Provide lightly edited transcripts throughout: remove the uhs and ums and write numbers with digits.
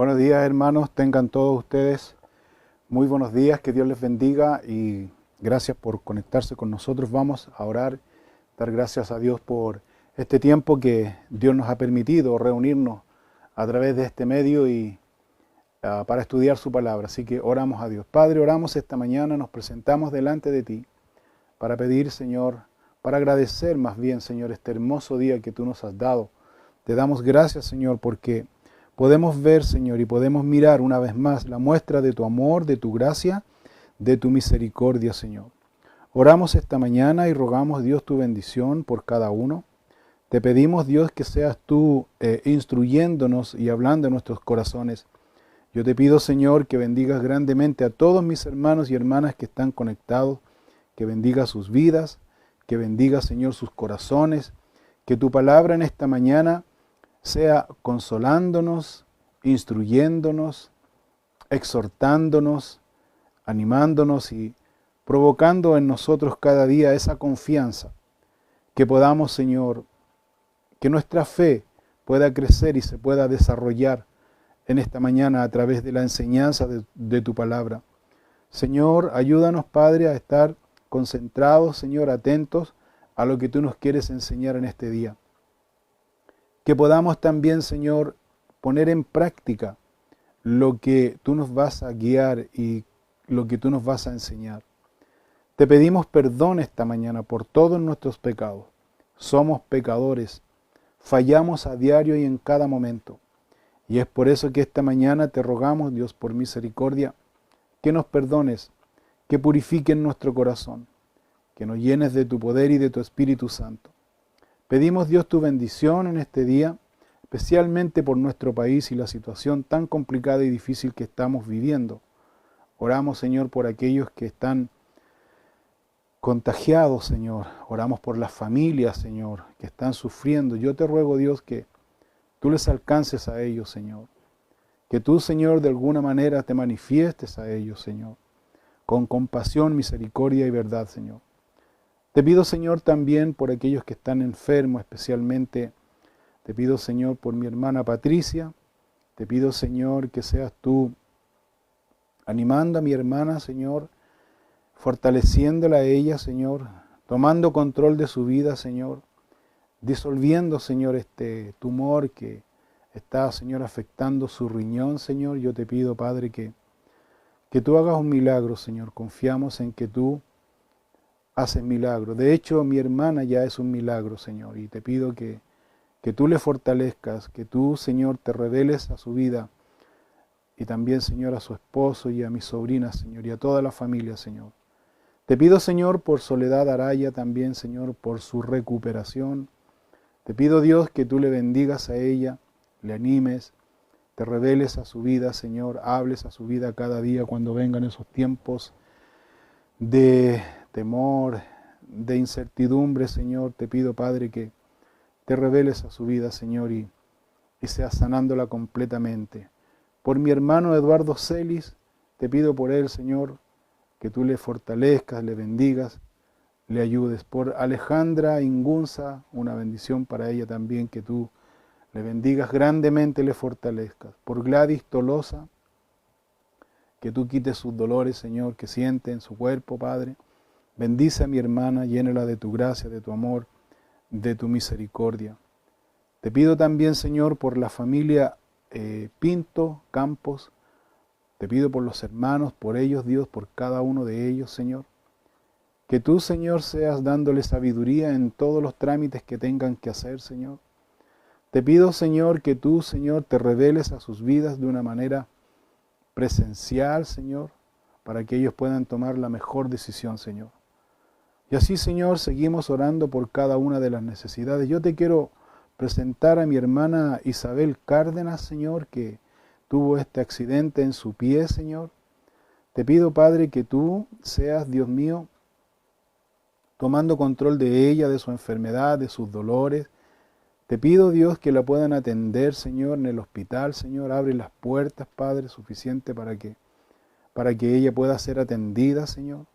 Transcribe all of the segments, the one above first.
Buenos días, hermanos, tengan todos ustedes muy buenos días, que Dios les bendiga y gracias por conectarse con nosotros. Vamos a orar, dar gracias a Dios por este tiempo que Dios nos ha permitido reunirnos a través de este medio y para estudiar su palabra. Así que oramos a Dios. Padre, oramos esta mañana, nos presentamos delante de ti para pedir, Señor, para agradecer más bien, Señor, este hermoso día que tú nos has dado. Te damos gracias, Señor, porque podemos ver, Señor, y podemos mirar una vez más la muestra de tu amor, de tu gracia, de tu misericordia, Señor. Oramos esta mañana y rogamos, Dios, tu bendición por cada uno. Te pedimos, Dios, que seas tú instruyéndonos y hablando en nuestros corazones. Yo te pido, Señor, que bendigas grandemente a todos mis hermanos y hermanas que están conectados, que bendiga sus vidas, que bendiga, Señor, sus corazones, que tu palabra en esta mañana sea consolándonos, instruyéndonos, exhortándonos, animándonos y provocando en nosotros cada día esa confianza, que podamos, Señor, que nuestra fe pueda crecer y se pueda desarrollar en esta mañana a través de la enseñanza de tu palabra. Señor, ayúdanos, Padre, a estar concentrados, Señor, atentos a lo que tú nos quieres enseñar en este día. Que podamos también, Señor, poner en práctica lo que tú nos vas a guiar y lo que tú nos vas a enseñar. Te pedimos perdón esta mañana por todos nuestros pecados. Somos pecadores, fallamos a diario y en cada momento. Y es por eso que esta mañana te rogamos, Dios, por misericordia, que nos perdones, que purifiques nuestro corazón, que nos llenes de tu poder y de tu Espíritu Santo. Pedimos, Dios, tu bendición en este día, especialmente por nuestro país y la situación tan complicada y difícil que estamos viviendo. Oramos, Señor, por aquellos que están contagiados, Señor. Oramos por las familias, Señor, que están sufriendo. Yo te ruego, Dios, que tú les alcances a ellos, Señor. Que tú, Señor, de alguna manera te manifiestes a ellos, Señor, con compasión, misericordia y verdad, Señor. Te pido, Señor, también por aquellos que están enfermos, especialmente te pido, Señor, por mi hermana Patricia. Te pido, Señor, que seas tú animando a mi hermana, Señor, fortaleciéndola a ella, Señor, tomando control de su vida, Señor, disolviendo, Señor, este tumor que está, Señor, afectando su riñón, Señor. Yo te pido, Padre, que tú hagas un milagro, Señor. Confiamos en que tú haces milagro. De hecho, mi hermana ya es un milagro, Señor, y te pido que tú le fortalezcas, que tú, Señor, te reveles a su vida, y también, Señor, a su esposo y a mis sobrinas, Señor, y a toda la familia, Señor. Te pido, Señor, por Soledad Araya también, Señor, por su recuperación. Te pido, Dios, que tú le bendigas a ella, le animes, te reveles a su vida, Señor, hables a su vida cada día cuando vengan esos tiempos de temor, de incertidumbre, Señor. Te pido, Padre, que te reveles a su vida, Señor, y seas sanándola completamente. Por mi hermano Eduardo Celis, te pido por él, Señor, que tú le fortalezcas, le bendigas, le ayudes. Por Alejandra Ingunza, una bendición para ella también, que tú le bendigas grandemente, le fortalezcas. Por Gladys Tolosa, que tú quites sus dolores, Señor, que siente en su cuerpo, Padre. Bendice a mi hermana, llénala de tu gracia, de tu amor, de tu misericordia. Te pido también, Señor, por la familia Pinto Campos. Te pido por los hermanos, por ellos, Dios, por cada uno de ellos, Señor. Que tú, Señor, seas dándole sabiduría en todos los trámites que tengan que hacer, Señor. Te pido, Señor, que tú, Señor, te reveles a sus vidas de una manera presencial, Señor, para que ellos puedan tomar la mejor decisión, Señor. Y así, Señor, seguimos orando por cada una de las necesidades. Yo te quiero presentar a mi hermana Isabel Cárdenas, Señor, que tuvo este accidente en su pie, Señor. Te pido, Padre, que tú seas, Dios mío, tomando control de ella, de su enfermedad, de sus dolores. Te pido, Dios, que la puedan atender, Señor, en el hospital, Señor. Abre las puertas, Padre, suficiente para que ella pueda ser atendida, Señor.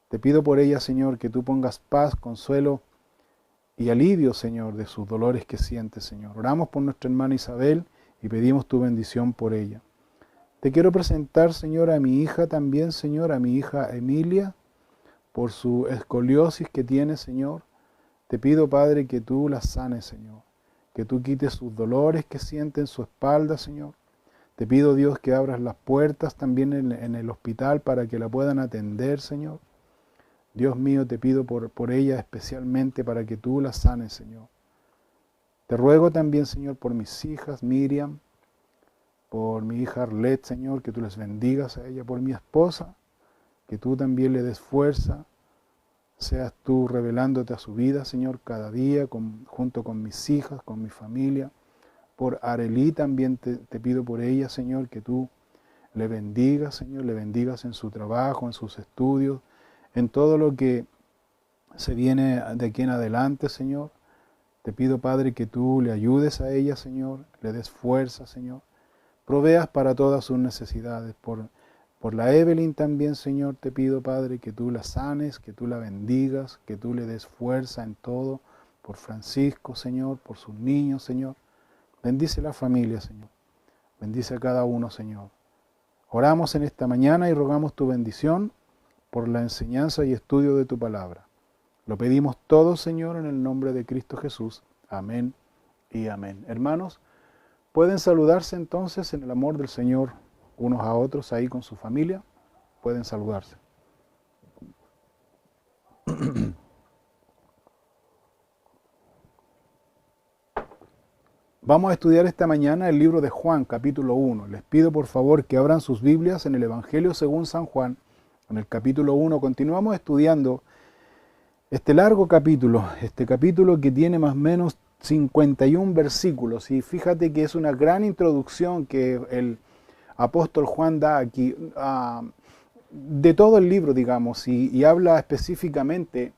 Te pido por ella, Señor, que tú pongas paz, consuelo y alivio, Señor, de sus dolores que siente, Señor. Oramos por nuestra hermana Isabel y pedimos tu bendición por ella. Te quiero presentar, Señor, a mi hija también, Señor, a mi hija Emilia, por su escoliosis que tiene, Señor. Te pido, Padre, que tú la sanes, Señor, que tú quites sus dolores que siente en su espalda, Señor. Te pido, Dios, que abras las puertas también en el hospital para que la puedan atender, Señor. Dios mío, te pido por ella especialmente para que tú la sanes, Señor. Te ruego también, Señor, por mis hijas, Miriam, por mi hija Arlette, Señor, que tú les bendigas a ella, por mi esposa, que tú también le des fuerza, seas tú revelándote a su vida, Señor, cada día, junto con mis hijas, con mi familia. Por Arelí también te pido por ella, Señor, que tú le bendigas, Señor, le bendigas en su trabajo, en sus estudios, en todo lo que se viene de aquí en adelante, Señor. Te pido, Padre, que tú le ayudes a ella, Señor, le des fuerza, Señor. Proveas para todas sus necesidades. Por la Evelyn también, Señor, te pido, Padre, que tú la sanes, que tú la bendigas, que tú le des fuerza en todo. Por Francisco, Señor, por sus niños, Señor. Bendice la familia, Señor. Bendice a cada uno, Señor. Oramos en esta mañana y rogamos tu bendición por la enseñanza y estudio de tu palabra. Lo pedimos todo, Señor, en el nombre de Cristo Jesús. Amén y amén. Hermanos, pueden saludarse entonces en el amor del Señor unos a otros ahí con su familia. Pueden saludarse. Vamos a estudiar esta mañana el libro de Juan, capítulo 1. Les pido por favor que abran sus Biblias en el Evangelio según San Juan, en el capítulo 1. Continuamos estudiando este largo capítulo, este capítulo que tiene más o menos 51 versículos. Y fíjate que es una gran introducción que el apóstol Juan da aquí, de todo el libro, digamos, y habla específicamente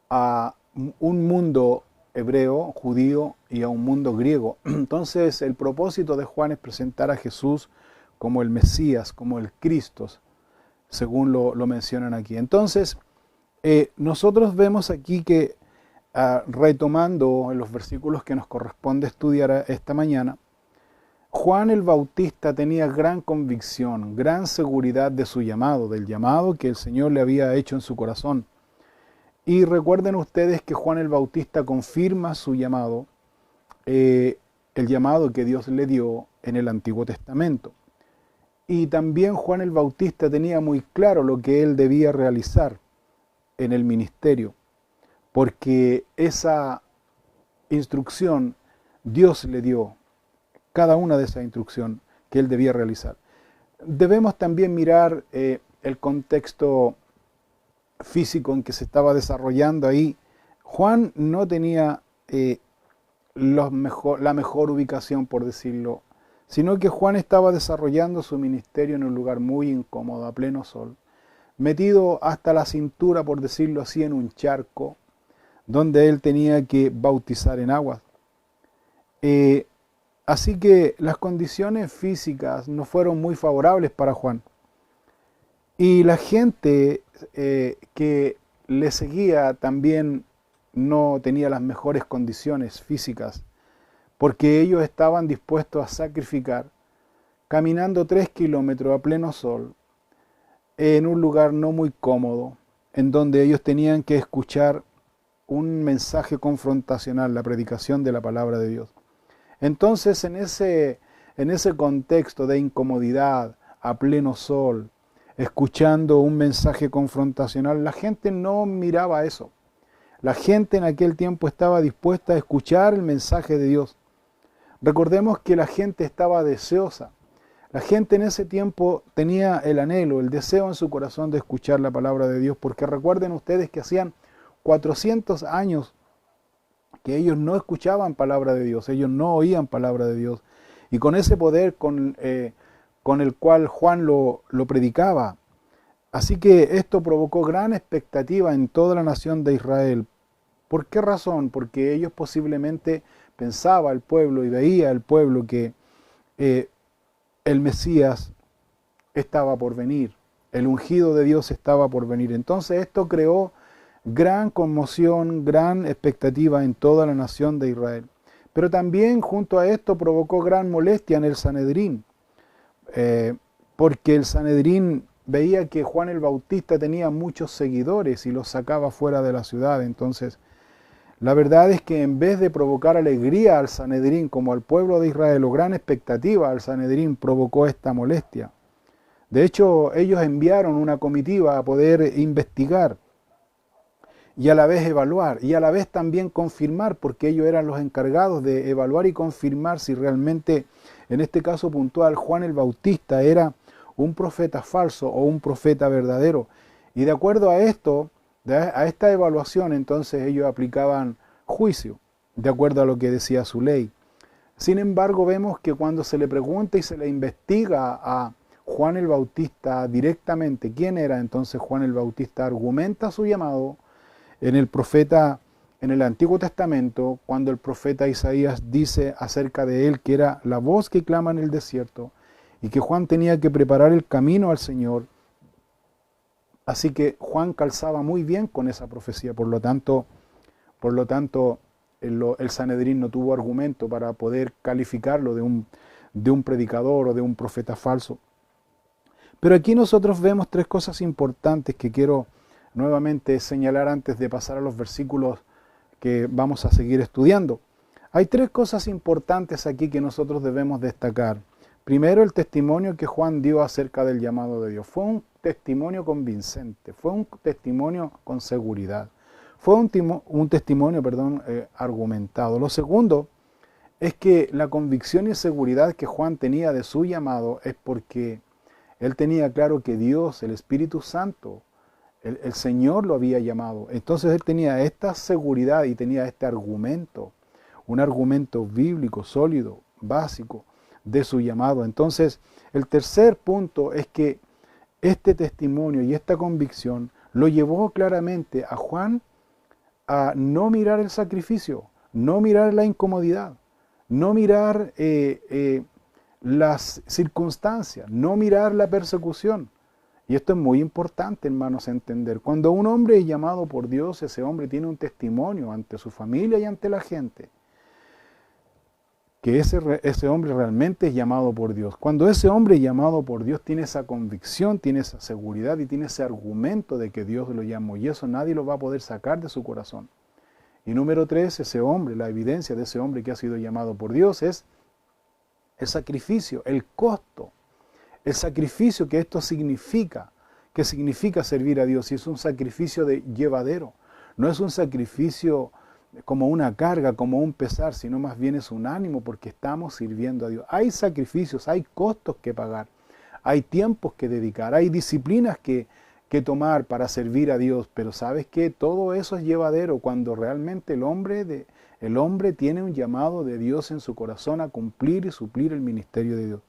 a un mundo hebreo, judío, y a un mundo griego. Entonces el propósito de Juan es presentar a Jesús como el Mesías, como el Cristo, según lo mencionan aquí. Entonces, nosotros vemos aquí que, retomando en los versículos que nos corresponde estudiar esta mañana, Juan el Bautista tenía gran convicción, gran seguridad de su llamado, del llamado que el Señor le había hecho en su corazón. Y recuerden ustedes que Juan el Bautista confirma su llamado, el llamado que Dios le dio en el Antiguo Testamento. Y también Juan el Bautista tenía muy claro lo que él debía realizar en el ministerio, porque esa instrucción Dios le dio, cada una de esas instrucciones que él debía realizar. Debemos también mirar el contexto físico en que se estaba desarrollando ahí. Juan no tenía la mejor ubicación, por decirlo, sino que Juan estaba desarrollando su ministerio en un lugar muy incómodo, a pleno sol, metido hasta la cintura, por decirlo así, en un charco, donde él tenía que bautizar en aguas. Así que las condiciones físicas no fueron muy favorables para Juan. Y la gente que le seguía también no tenía las mejores condiciones físicas, porque ellos estaban dispuestos a sacrificar, caminando 3 kilómetros a pleno sol, en un lugar no muy cómodo, en donde ellos tenían que escuchar un mensaje confrontacional, la predicación de la palabra de Dios. Entonces, en ese contexto de incomodidad, a pleno sol, escuchando un mensaje confrontacional, la gente no miraba eso. La gente en aquel tiempo estaba dispuesta a escuchar el mensaje de Dios. Recordemos que la gente estaba deseosa. La gente en ese tiempo tenía el anhelo, el deseo en su corazón de escuchar la palabra de Dios, porque recuerden ustedes que hacían 400 años que ellos no escuchaban palabra de Dios, ellos no oían palabra de Dios. Y con ese poder con el cual Juan lo predicaba. Así que esto provocó gran expectativa en toda la nación de Israel. ¿Por qué razón? Porque ellos posiblemente pensaba el pueblo y veía el pueblo que el Mesías estaba por venir, el ungido de Dios estaba por venir. Entonces esto creó gran conmoción, gran expectativa en toda la nación de Israel. Pero también junto a esto provocó gran molestia en el Sanedrín, porque el Sanedrín veía que Juan el Bautista tenía muchos seguidores y los sacaba fuera de la ciudad. Entonces, la verdad es que en vez de provocar alegría al Sanedrín como al pueblo de Israel, o gran expectativa al Sanedrín, provocó esta molestia. De hecho, ellos enviaron una comitiva a poder investigar y a la vez evaluar, y a la vez también confirmar, porque ellos eran los encargados de evaluar y confirmar si realmente, en este caso puntual, Juan el Bautista era un profeta falso o un profeta verdadero. Y de acuerdo a esto, a esta evaluación, entonces ellos aplicaban juicio, de acuerdo a lo que decía su ley. Sin embargo, vemos que cuando se le pregunta y se le investiga a Juan el Bautista directamente quién era, entonces Juan el Bautista argumenta su llamado en el Antiguo Testamento, cuando el profeta Isaías dice acerca de él que era la voz que clama en el desierto y que Juan tenía que preparar el camino al Señor. Así que Juan calzaba muy bien con esa profecía, por lo tanto el Sanedrín no tuvo argumento para poder calificarlo de un predicador o de un profeta falso. Pero aquí nosotros vemos tres cosas importantes que quiero nuevamente señalar antes de pasar a los versículos que vamos a seguir estudiando. Hay tres cosas importantes aquí que nosotros debemos destacar. Primero, el testimonio que Juan dio acerca del llamado de Dios. Fue un testimonio convincente, fue un testimonio con seguridad, fue un testimonio argumentado. Lo segundo es que la convicción y seguridad que Juan tenía de su llamado es porque él tenía claro que Dios, el Espíritu Santo, el Señor lo había llamado. Entonces él tenía esta seguridad y tenía este argumento, un argumento bíblico, sólido, básico de su llamado. Entonces el tercer punto es que este testimonio y esta convicción lo llevó claramente a Juan a no mirar el sacrificio, no mirar la incomodidad, no mirar las circunstancias, no mirar la persecución. Y esto es muy importante, hermanos, entender. Cuando un hombre es llamado por Dios, ese hombre tiene un testimonio ante su familia y ante la gente, que ese hombre realmente es llamado por Dios. Cuando ese hombre es llamado por Dios, tiene esa convicción, tiene esa seguridad y tiene ese argumento de que Dios lo llamó. Y eso nadie lo va a poder sacar de su corazón. Y número tres, ese hombre, la evidencia de ese hombre que ha sido llamado por Dios es el sacrificio, el costo. El sacrificio que esto significa, que significa servir a Dios. Y es un sacrificio de llevadero. No es un sacrificio como una carga, como un pesar, sino más bien es un ánimo porque estamos sirviendo a Dios. Hay sacrificios, hay costos que pagar, hay tiempos que dedicar, hay disciplinas que tomar para servir a Dios, pero ¿sabes qué? Todo eso es llevadero cuando realmente el hombre tiene un llamado de Dios en su corazón a cumplir y suplir el ministerio de Dios.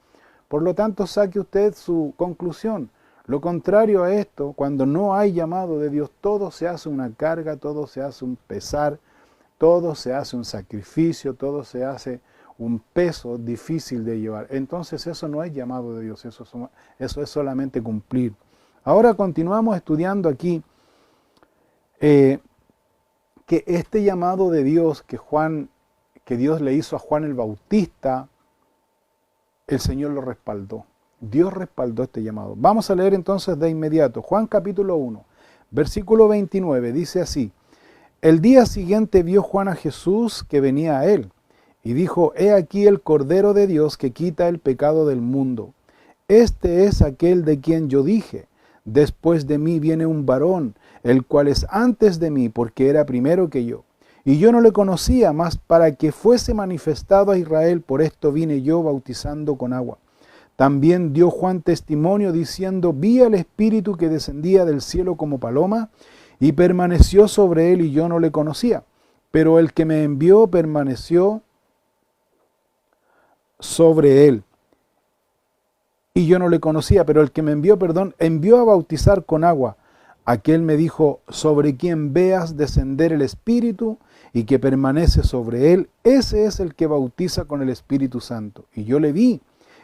Por lo tanto, saque usted su conclusión. Lo contrario a esto, cuando no hay llamado de Dios, todo se hace una carga, todo se hace un pesar, todo se hace un sacrificio, todo se hace un peso difícil de llevar. Entonces eso no es llamado de Dios, eso es solamente cumplir. Ahora continuamos estudiando aquí que este llamado de Dios que Dios le hizo a Juan el Bautista, el Señor lo respaldó. Dios respaldó este llamado. Vamos a leer entonces de inmediato. Juan capítulo 1, versículo 29, dice así: El día siguiente vio Juan a Jesús que venía a él, y dijo: He aquí el Cordero de Dios que quita el pecado del mundo. Este es aquel de quien yo dije: Después de mí viene un varón, el cual es antes de mí, porque era primero que yo. Y yo no le conocía, mas para que fuese manifestado a Israel, por esto vine yo bautizando con agua. También dio Juan testimonio diciendo: Vi al Espíritu que descendía del cielo como paloma, y permaneció sobre él, y yo no le conocía. Pero el que me envió permaneció sobre él. Y yo no le conocía, pero el que me envió, envió a bautizar con agua. Aquel me dijo: sobre quien veas descender el Espíritu y que permanece sobre él, ese es el que bautiza con el Espíritu Santo. Y yo le vi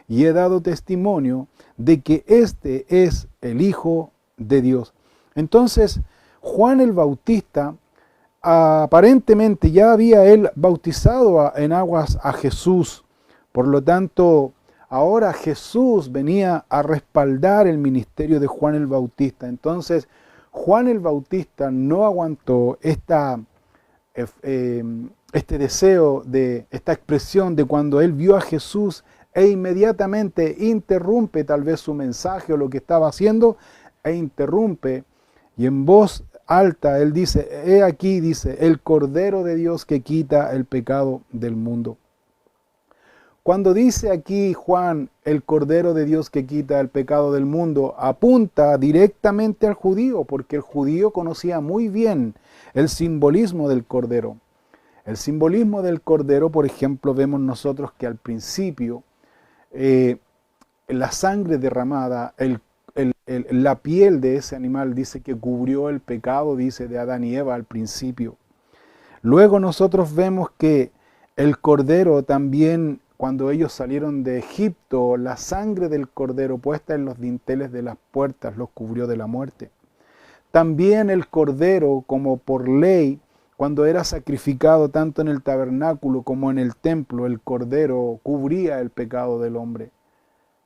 y he dado testimonio de que este es el Hijo de Dios. Entonces, Juan el Bautista aparentemente ya había él bautizado en aguas a Jesús. Por lo tanto, ahora Jesús venía a respaldar el ministerio de Juan el Bautista. Entonces, Juan el Bautista no aguantó este deseo, esta expresión de cuando él vio a Jesús e inmediatamente interrumpe tal vez su mensaje o lo que estaba haciendo, e interrumpe, y en voz alta él dice, he aquí, dice, el Cordero de Dios que quita el pecado del mundo. Cuando dice aquí Juan, el Cordero de Dios que quita el pecado del mundo, apunta directamente al judío, porque el judío conocía muy bien el simbolismo del Cordero. El simbolismo del Cordero, por ejemplo, vemos nosotros que al principio la sangre derramada, la piel de ese animal dice que cubrió el pecado, dice, de Adán y Eva al principio. Luego nosotros vemos que el Cordero también, cuando ellos salieron de Egipto, la sangre del Cordero puesta en los dinteles de las puertas los cubrió de la muerte. También el Cordero, como por ley, cuando era sacrificado tanto en el tabernáculo como en el templo, el Cordero cubría el pecado del hombre.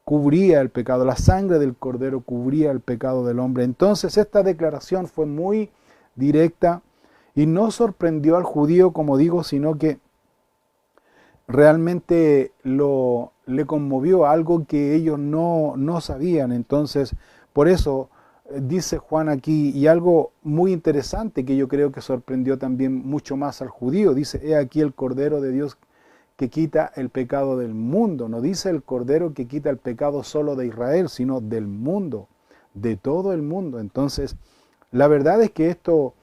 Cubría el pecado, la sangre del Cordero cubría el pecado del hombre. Entonces esta declaración fue muy directa y no sorprendió al judío, como digo, sino que realmente le conmovió algo que ellos no sabían. Entonces, por eso dice Juan aquí, y algo muy interesante que yo creo que sorprendió también mucho más al judío, dice, he aquí el Cordero de Dios que quita el pecado del mundo. No dice el Cordero que quita el pecado solo de Israel, sino del mundo, de todo el mundo. Entonces, la verdad es que esto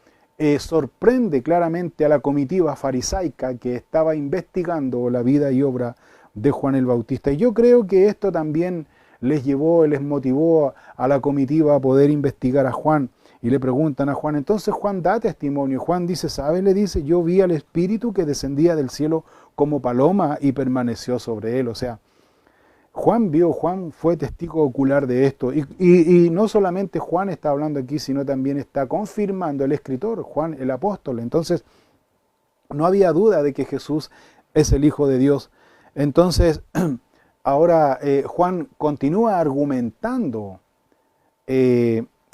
sorprende claramente a la comitiva farisaica que estaba investigando la vida y obra de Juan el Bautista. Y yo creo que esto también les motivó a la comitiva a poder investigar a Juan. Y le preguntan a Juan, entonces Juan da testimonio. Juan dice, ¿sabes? Le dice, yo vi al Espíritu que descendía del cielo como paloma y permaneció sobre él. O sea, Juan fue testigo ocular de esto. Y no solamente Juan está hablando aquí, sino también está confirmando el escritor, Juan el apóstol. Entonces, no había duda de que Jesús es el Hijo de Dios. Entonces, ahora Juan continúa argumentando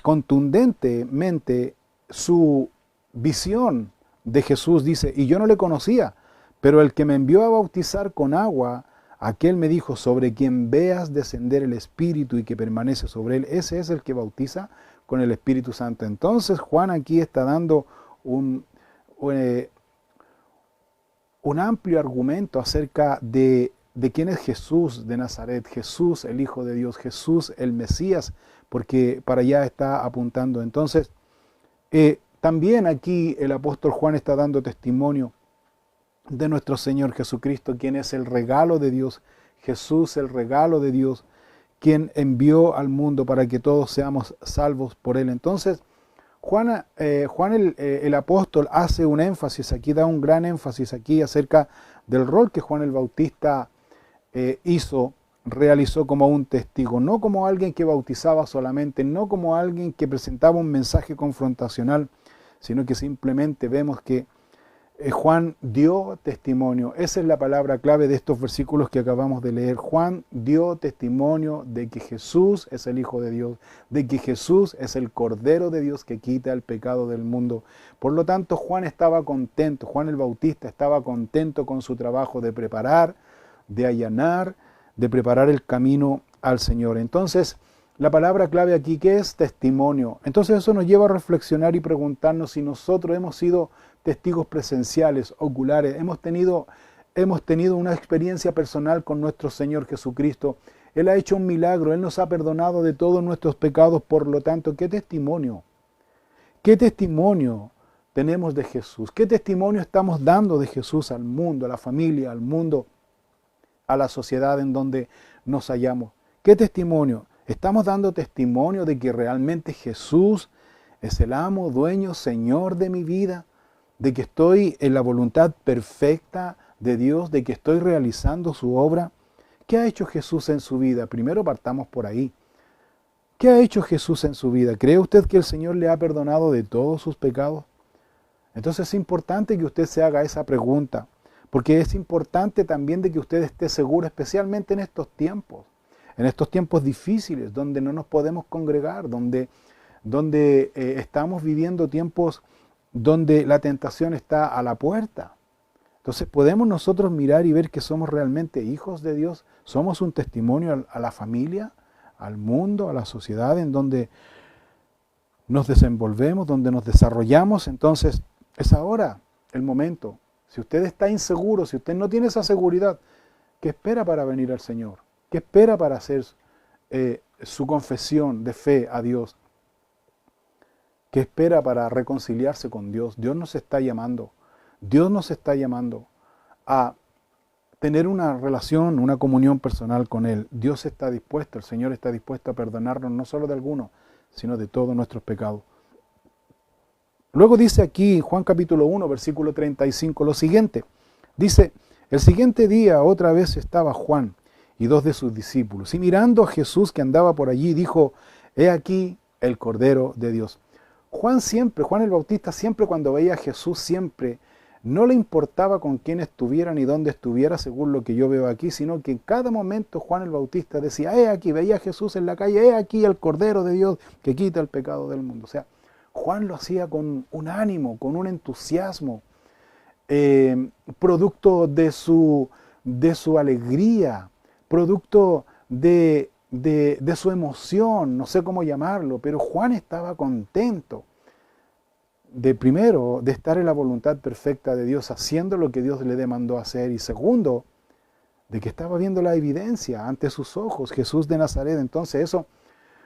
contundentemente su visión de Jesús. Dice, y yo no le conocía, pero el que me envió a bautizar con agua, aquel me dijo, sobre quien veas descender el Espíritu y que permanece sobre él, ese es el que bautiza con el Espíritu Santo. Entonces Juan aquí está dando un amplio argumento acerca de quién es Jesús de Nazaret, Jesús el Hijo de Dios, Jesús el Mesías, porque para allá está apuntando. Entonces, también aquí el apóstol Juan está dando testimonio de nuestro Señor Jesucristo, quien es el regalo de Dios, Jesús el regalo de Dios, quien envió al mundo para que todos seamos salvos por Él. Entonces, Juan el apóstol hace un énfasis aquí, da un gran énfasis aquí acerca del rol que Juan el Bautista realizó como un testigo, no como alguien que bautizaba solamente, no como alguien que presentaba un mensaje confrontacional, sino que simplemente vemos que Juan dio testimonio. Esa es la palabra clave de estos versículos que acabamos de leer. Juan dio testimonio de que Jesús es el Hijo de Dios, de que Jesús es el Cordero de Dios que quita el pecado del mundo. Por lo tanto, Juan estaba contento, Juan el Bautista estaba contento con su trabajo de preparar, de allanar, de preparar el camino al Señor. Entonces, la palabra clave aquí, ¿qué es? Testimonio. Entonces eso nos lleva a reflexionar y preguntarnos si nosotros hemos sido testigos presenciales, oculares, hemos tenido una experiencia personal con nuestro Señor Jesucristo. Él ha hecho un milagro, Él nos ha perdonado de todos nuestros pecados, por lo tanto, ¿qué testimonio? ¿Qué testimonio tenemos de Jesús? ¿Qué testimonio estamos dando de Jesús al mundo, a la familia, al mundo, a la sociedad en donde nos hallamos? ¿Qué testimonio? ¿Estamos dando testimonio de que realmente Jesús es el amo, dueño, Señor de mi vida? ¿De que estoy en la voluntad perfecta de Dios? ¿De que estoy realizando su obra? ¿Qué ha hecho Jesús en su vida? Primero partamos por ahí. ¿Qué ha hecho Jesús en su vida? ¿Cree usted que el Señor le ha perdonado de todos sus pecados? Entonces es importante que usted se haga esa pregunta, porque es importante también de que usted esté seguro, especialmente en estos tiempos difíciles, donde no nos podemos congregar, donde estamos viviendo tiempos donde la tentación está a la puerta. Entonces podemos nosotros mirar y ver que somos realmente hijos de Dios, somos un testimonio a la familia, al mundo, a la sociedad en donde nos desenvolvemos, donde nos desarrollamos. Entonces es ahora el momento. Si usted está inseguro, si usted no tiene esa seguridad, ¿qué espera para venir al Señor? ¿Qué espera para hacer su confesión de fe a Dios? ¿Qué espera para reconciliarse con Dios? Dios nos está llamando. Dios nos está llamando a tener una relación, una comunión personal con Él. Dios está dispuesto, el Señor está dispuesto a perdonarnos no solo de algunos, sino de todos nuestros pecados. Luego dice aquí, Juan capítulo 1, versículo 35, lo siguiente. Dice, el siguiente día otra vez estaba Juan y 2 de sus discípulos, y mirando a Jesús que andaba por allí, dijo, he aquí el Cordero de Dios. Juan el Bautista siempre cuando veía a Jesús, siempre no le importaba con quién estuviera ni dónde estuviera, según lo que yo veo aquí, sino que en cada momento Juan el Bautista decía, he aquí, veía a Jesús en la calle, he aquí el Cordero de Dios que quita el pecado del mundo. O sea, Juan lo hacía con un ánimo, con un entusiasmo, producto de su alegría, producto de su emoción, no sé cómo llamarlo, pero Juan estaba contento primero, de estar en la voluntad perfecta de Dios, haciendo lo que Dios le demandó hacer, y segundo, de que estaba viendo la evidencia ante sus ojos, Jesús de Nazaret. Entonces eso,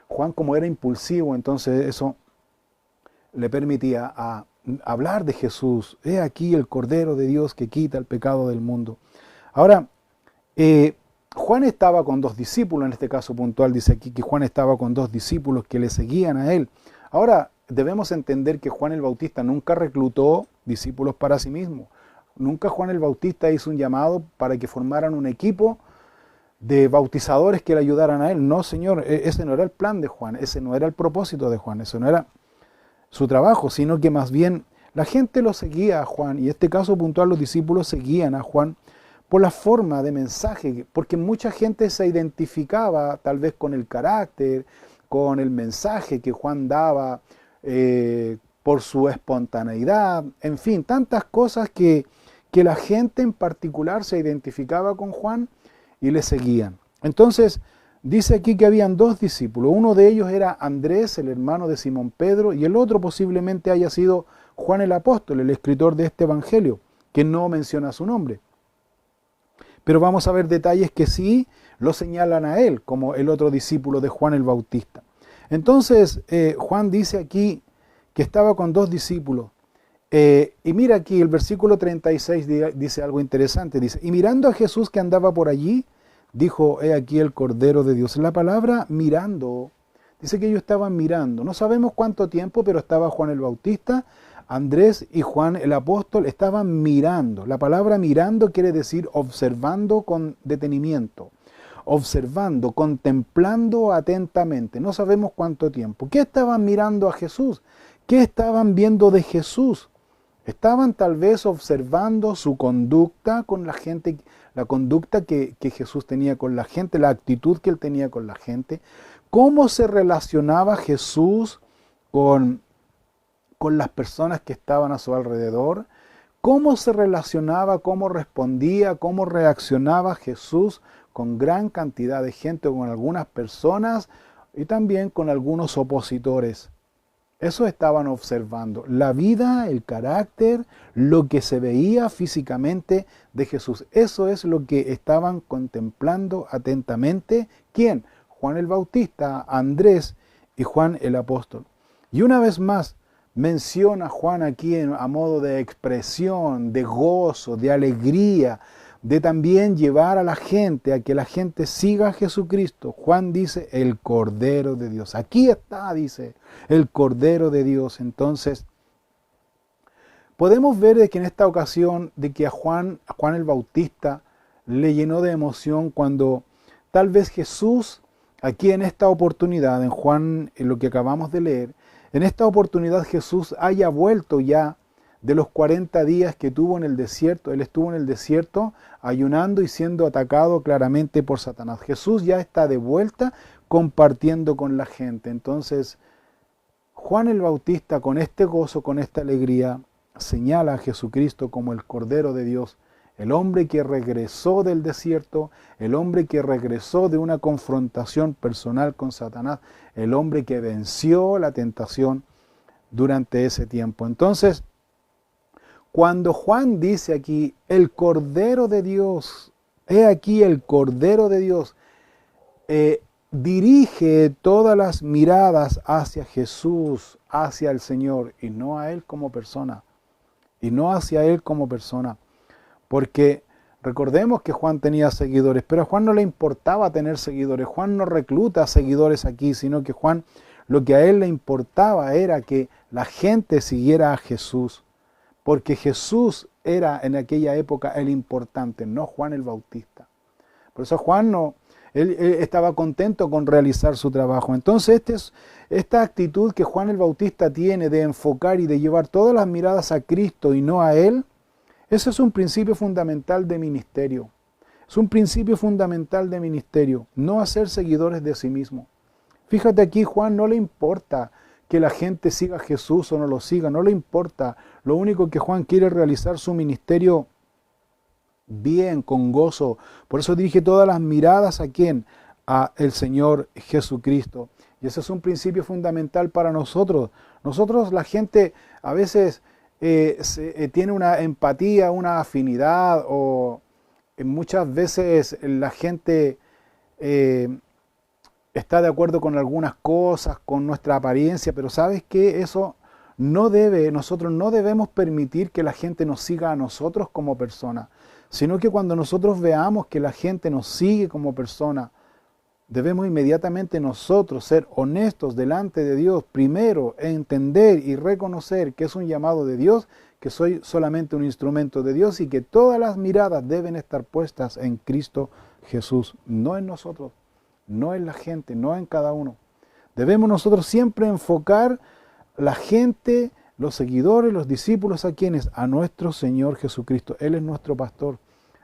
Juan como era impulsivo, entonces eso le permitía a hablar de Jesús. He aquí el Cordero de Dios que quita el pecado del mundo. Ahora, Juan estaba con 2 discípulos, en este caso puntual dice aquí que Juan estaba con 2 discípulos que le seguían a él. Ahora, debemos entender que Juan el Bautista nunca reclutó discípulos para sí mismo. Nunca Juan el Bautista hizo un llamado para que formaran un equipo de bautizadores que le ayudaran a él. No, Señor, ese no era el plan de Juan, ese no era el propósito de Juan, eso no era su trabajo, sino que más bien la gente lo seguía a Juan, y en este caso puntual los discípulos seguían a Juan por la forma de mensaje, porque mucha gente se identificaba tal vez con el carácter, con el mensaje que Juan daba, por su espontaneidad, en fin, tantas cosas que la gente en particular se identificaba con Juan y le seguían. Entonces, dice aquí que habían 2 discípulos, uno de ellos era Andrés, el hermano de Simón Pedro, y el otro posiblemente haya sido Juan el apóstol, el escritor de este evangelio, que no menciona su nombre. Pero vamos a ver detalles que sí lo señalan a él, como el otro discípulo de Juan el Bautista. Entonces, Juan dice aquí que estaba con 2 discípulos. Y mira aquí, el versículo 36 dice algo interesante. Dice, y mirando a Jesús que andaba por allí, dijo, he aquí el Cordero de Dios. La palabra mirando, dice que ellos estaban mirando. No sabemos cuánto tiempo, pero estaba Juan el Bautista, Andrés y Juan el apóstol estaban mirando. La palabra mirando quiere decir observando con detenimiento. Observando, contemplando atentamente. No sabemos cuánto tiempo. ¿Qué estaban mirando a Jesús? ¿Qué estaban viendo de Jesús? Estaban tal vez observando su conducta con la gente, la conducta que Jesús tenía con la gente, la actitud que él tenía con la gente. ¿Cómo se relacionaba Jesús con las personas que estaban a su alrededor? ¿Cómo se relacionaba, cómo respondía, cómo reaccionaba Jesús con gran cantidad de gente, con algunas personas y también con algunos opositores? Eso estaban observando, la vida, el carácter, lo que se veía físicamente de Jesús. Eso es lo que estaban contemplando atentamente. ¿Quién? Juan el Bautista, Andrés y Juan el apóstol. Y una vez más, menciona Juan aquí a modo de expresión, de gozo, de alegría, de también llevar a la gente, a que la gente siga a Jesucristo. Juan dice, el Cordero de Dios. Aquí está, dice, el Cordero de Dios. Entonces, podemos ver de que en esta ocasión, de que a Juan el Bautista le llenó de emoción cuando tal vez Jesús, aquí en esta oportunidad, en Juan, en lo que acabamos de leer, en esta oportunidad Jesús haya vuelto ya de los 40 días que tuvo en el desierto. Él estuvo en el desierto ayunando y siendo atacado claramente por Satanás. Jesús ya está de vuelta compartiendo con la gente. Entonces, Juan el Bautista, con este gozo, con esta alegría, señala a Jesucristo como el Cordero de Dios, el hombre que regresó del desierto, el hombre que regresó de una confrontación personal con Satanás, el hombre que venció la tentación durante ese tiempo. Entonces, cuando Juan dice aquí, el Cordero de Dios, he aquí el Cordero de Dios, dirige todas las miradas hacia Jesús, hacia el Señor, y no a Él como persona, y no hacia Él como persona. Porque recordemos que Juan tenía seguidores, pero a Juan no le importaba tener seguidores. Juan no recluta seguidores aquí, sino que Juan, lo que a él le importaba era que la gente siguiera a Jesús, porque Jesús era en aquella época el importante, no Juan el Bautista. Por eso Juan él estaba contento con realizar su trabajo. Entonces esta actitud que Juan el Bautista tiene de enfocar y de llevar todas las miradas a Cristo y no a él, ese es un principio fundamental de ministerio. Es un principio fundamental de ministerio, no hacer seguidores de sí mismo. Fíjate aquí, Juan no le importa que la gente siga a Jesús o no lo siga, no le importa. Lo único que Juan quiere es realizar su ministerio bien, con gozo. Por eso dirige todas las miradas ¿a quién? A el Señor Jesucristo. Y ese es un principio fundamental para nosotros. Nosotros, la gente, a veces tiene una empatía, una afinidad, o muchas veces la gente está de acuerdo con algunas cosas, con nuestra apariencia, pero ¿sabes qué? Eso nosotros no debemos permitir que la gente nos siga a nosotros como personas, sino que cuando nosotros veamos que la gente nos sigue como persona, debemos inmediatamente nosotros ser honestos delante de Dios, primero entender y reconocer que es un llamado de Dios, que soy solamente un instrumento de Dios y que todas las miradas deben estar puestas en Cristo Jesús, no en nosotros, no en la gente, no en cada uno. Debemos nosotros siempre enfocar la gente, los seguidores, los discípulos, ¿a quiénes? A nuestro Señor Jesucristo. Él es nuestro pastor.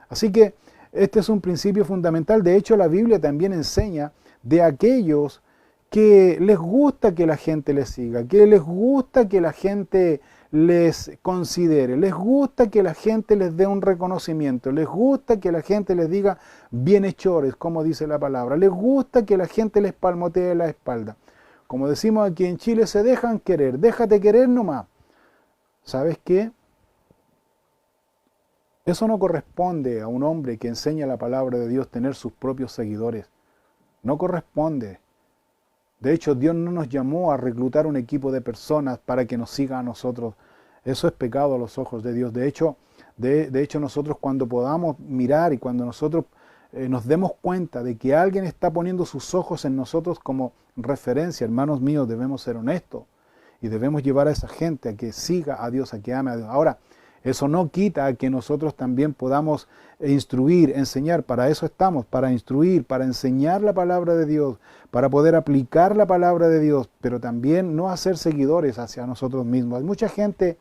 Así que este es un principio fundamental. De hecho, la Biblia también enseña de aquellos que les gusta que la gente les siga, que les gusta que la gente les considere, les gusta que la gente les dé un reconocimiento, les gusta que la gente les diga bienhechores, como dice la palabra, les gusta que la gente les palmotee la espalda. Como decimos aquí en Chile, se dejan querer, déjate querer nomás. ¿Sabes qué? Eso no corresponde a un hombre que enseña la palabra de Dios tener sus propios seguidores. No corresponde. De hecho, Dios no nos llamó a reclutar un equipo de personas para que nos siga a nosotros. Eso es pecado a los ojos de Dios. De hecho, nosotros cuando podamos mirar y cuando nosotros nos demos cuenta de que alguien está poniendo sus ojos en nosotros como referencia, hermanos míos, debemos ser honestos y debemos llevar a esa gente a que siga a Dios, a que ame a Dios. Ahora, eso no quita que nosotros también podamos instruir, enseñar. Para eso estamos, para instruir, para enseñar la palabra de Dios, para poder aplicar la palabra de Dios, pero también no hacer seguidores hacia nosotros mismos. Hay mucha gente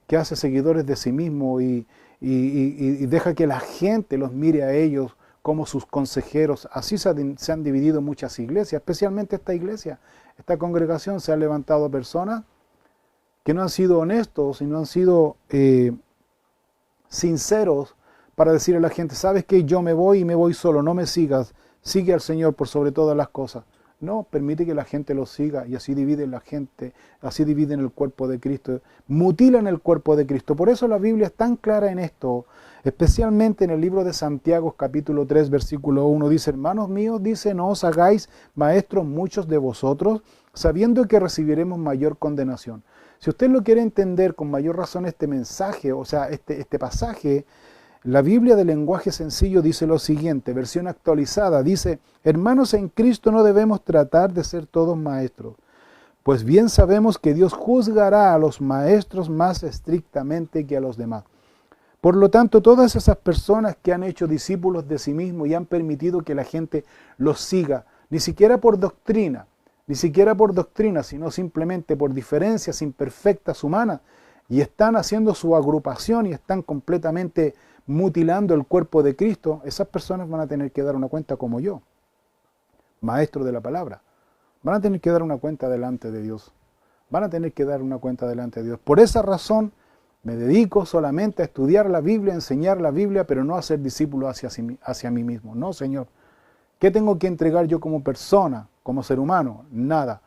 que hace seguidores de sí mismo y deja que la gente los mire a ellos como sus consejeros. Así se han dividido muchas iglesias, especialmente esta iglesia. Esta congregación se han levantado personas que no han sido honestos y no han sido sinceros para decirle a la gente, ¿sabes qué? Yo me voy y me voy solo, no me sigas, sigue al Señor por sobre todas las cosas. No, permite que la gente lo siga y así dividen la gente, así dividen el cuerpo de Cristo, mutilan el cuerpo de Cristo. Por eso la Biblia es tan clara en esto, especialmente en el libro de Santiago, capítulo 3, versículo 1, dice, hermanos míos, dice, no os hagáis maestros muchos de vosotros, sabiendo que recibiremos mayor condenación. Si usted lo quiere entender con mayor razón este mensaje, o sea, este pasaje, la Biblia de lenguaje sencillo dice lo siguiente, versión actualizada, dice, hermanos en Cristo no debemos tratar de ser todos maestros, pues bien sabemos que Dios juzgará a los maestros más estrictamente que a los demás. Por lo tanto, todas esas personas que han hecho discípulos de sí mismos y han permitido que la gente los siga, ni siquiera por doctrina, sino simplemente por diferencias imperfectas humanas, y están haciendo su agrupación y están completamente mutilando el cuerpo de Cristo, esas personas van a tener que dar una cuenta como yo, maestro de la palabra. Van a tener que dar una cuenta delante de Dios. Van a tener que dar una cuenta delante de Dios. Por esa razón me dedico solamente a estudiar la Biblia, a enseñar la Biblia, pero no a ser discípulo hacia mí mismo. No, Señor. ¿Qué tengo que entregar yo como persona, como ser humano? Nada,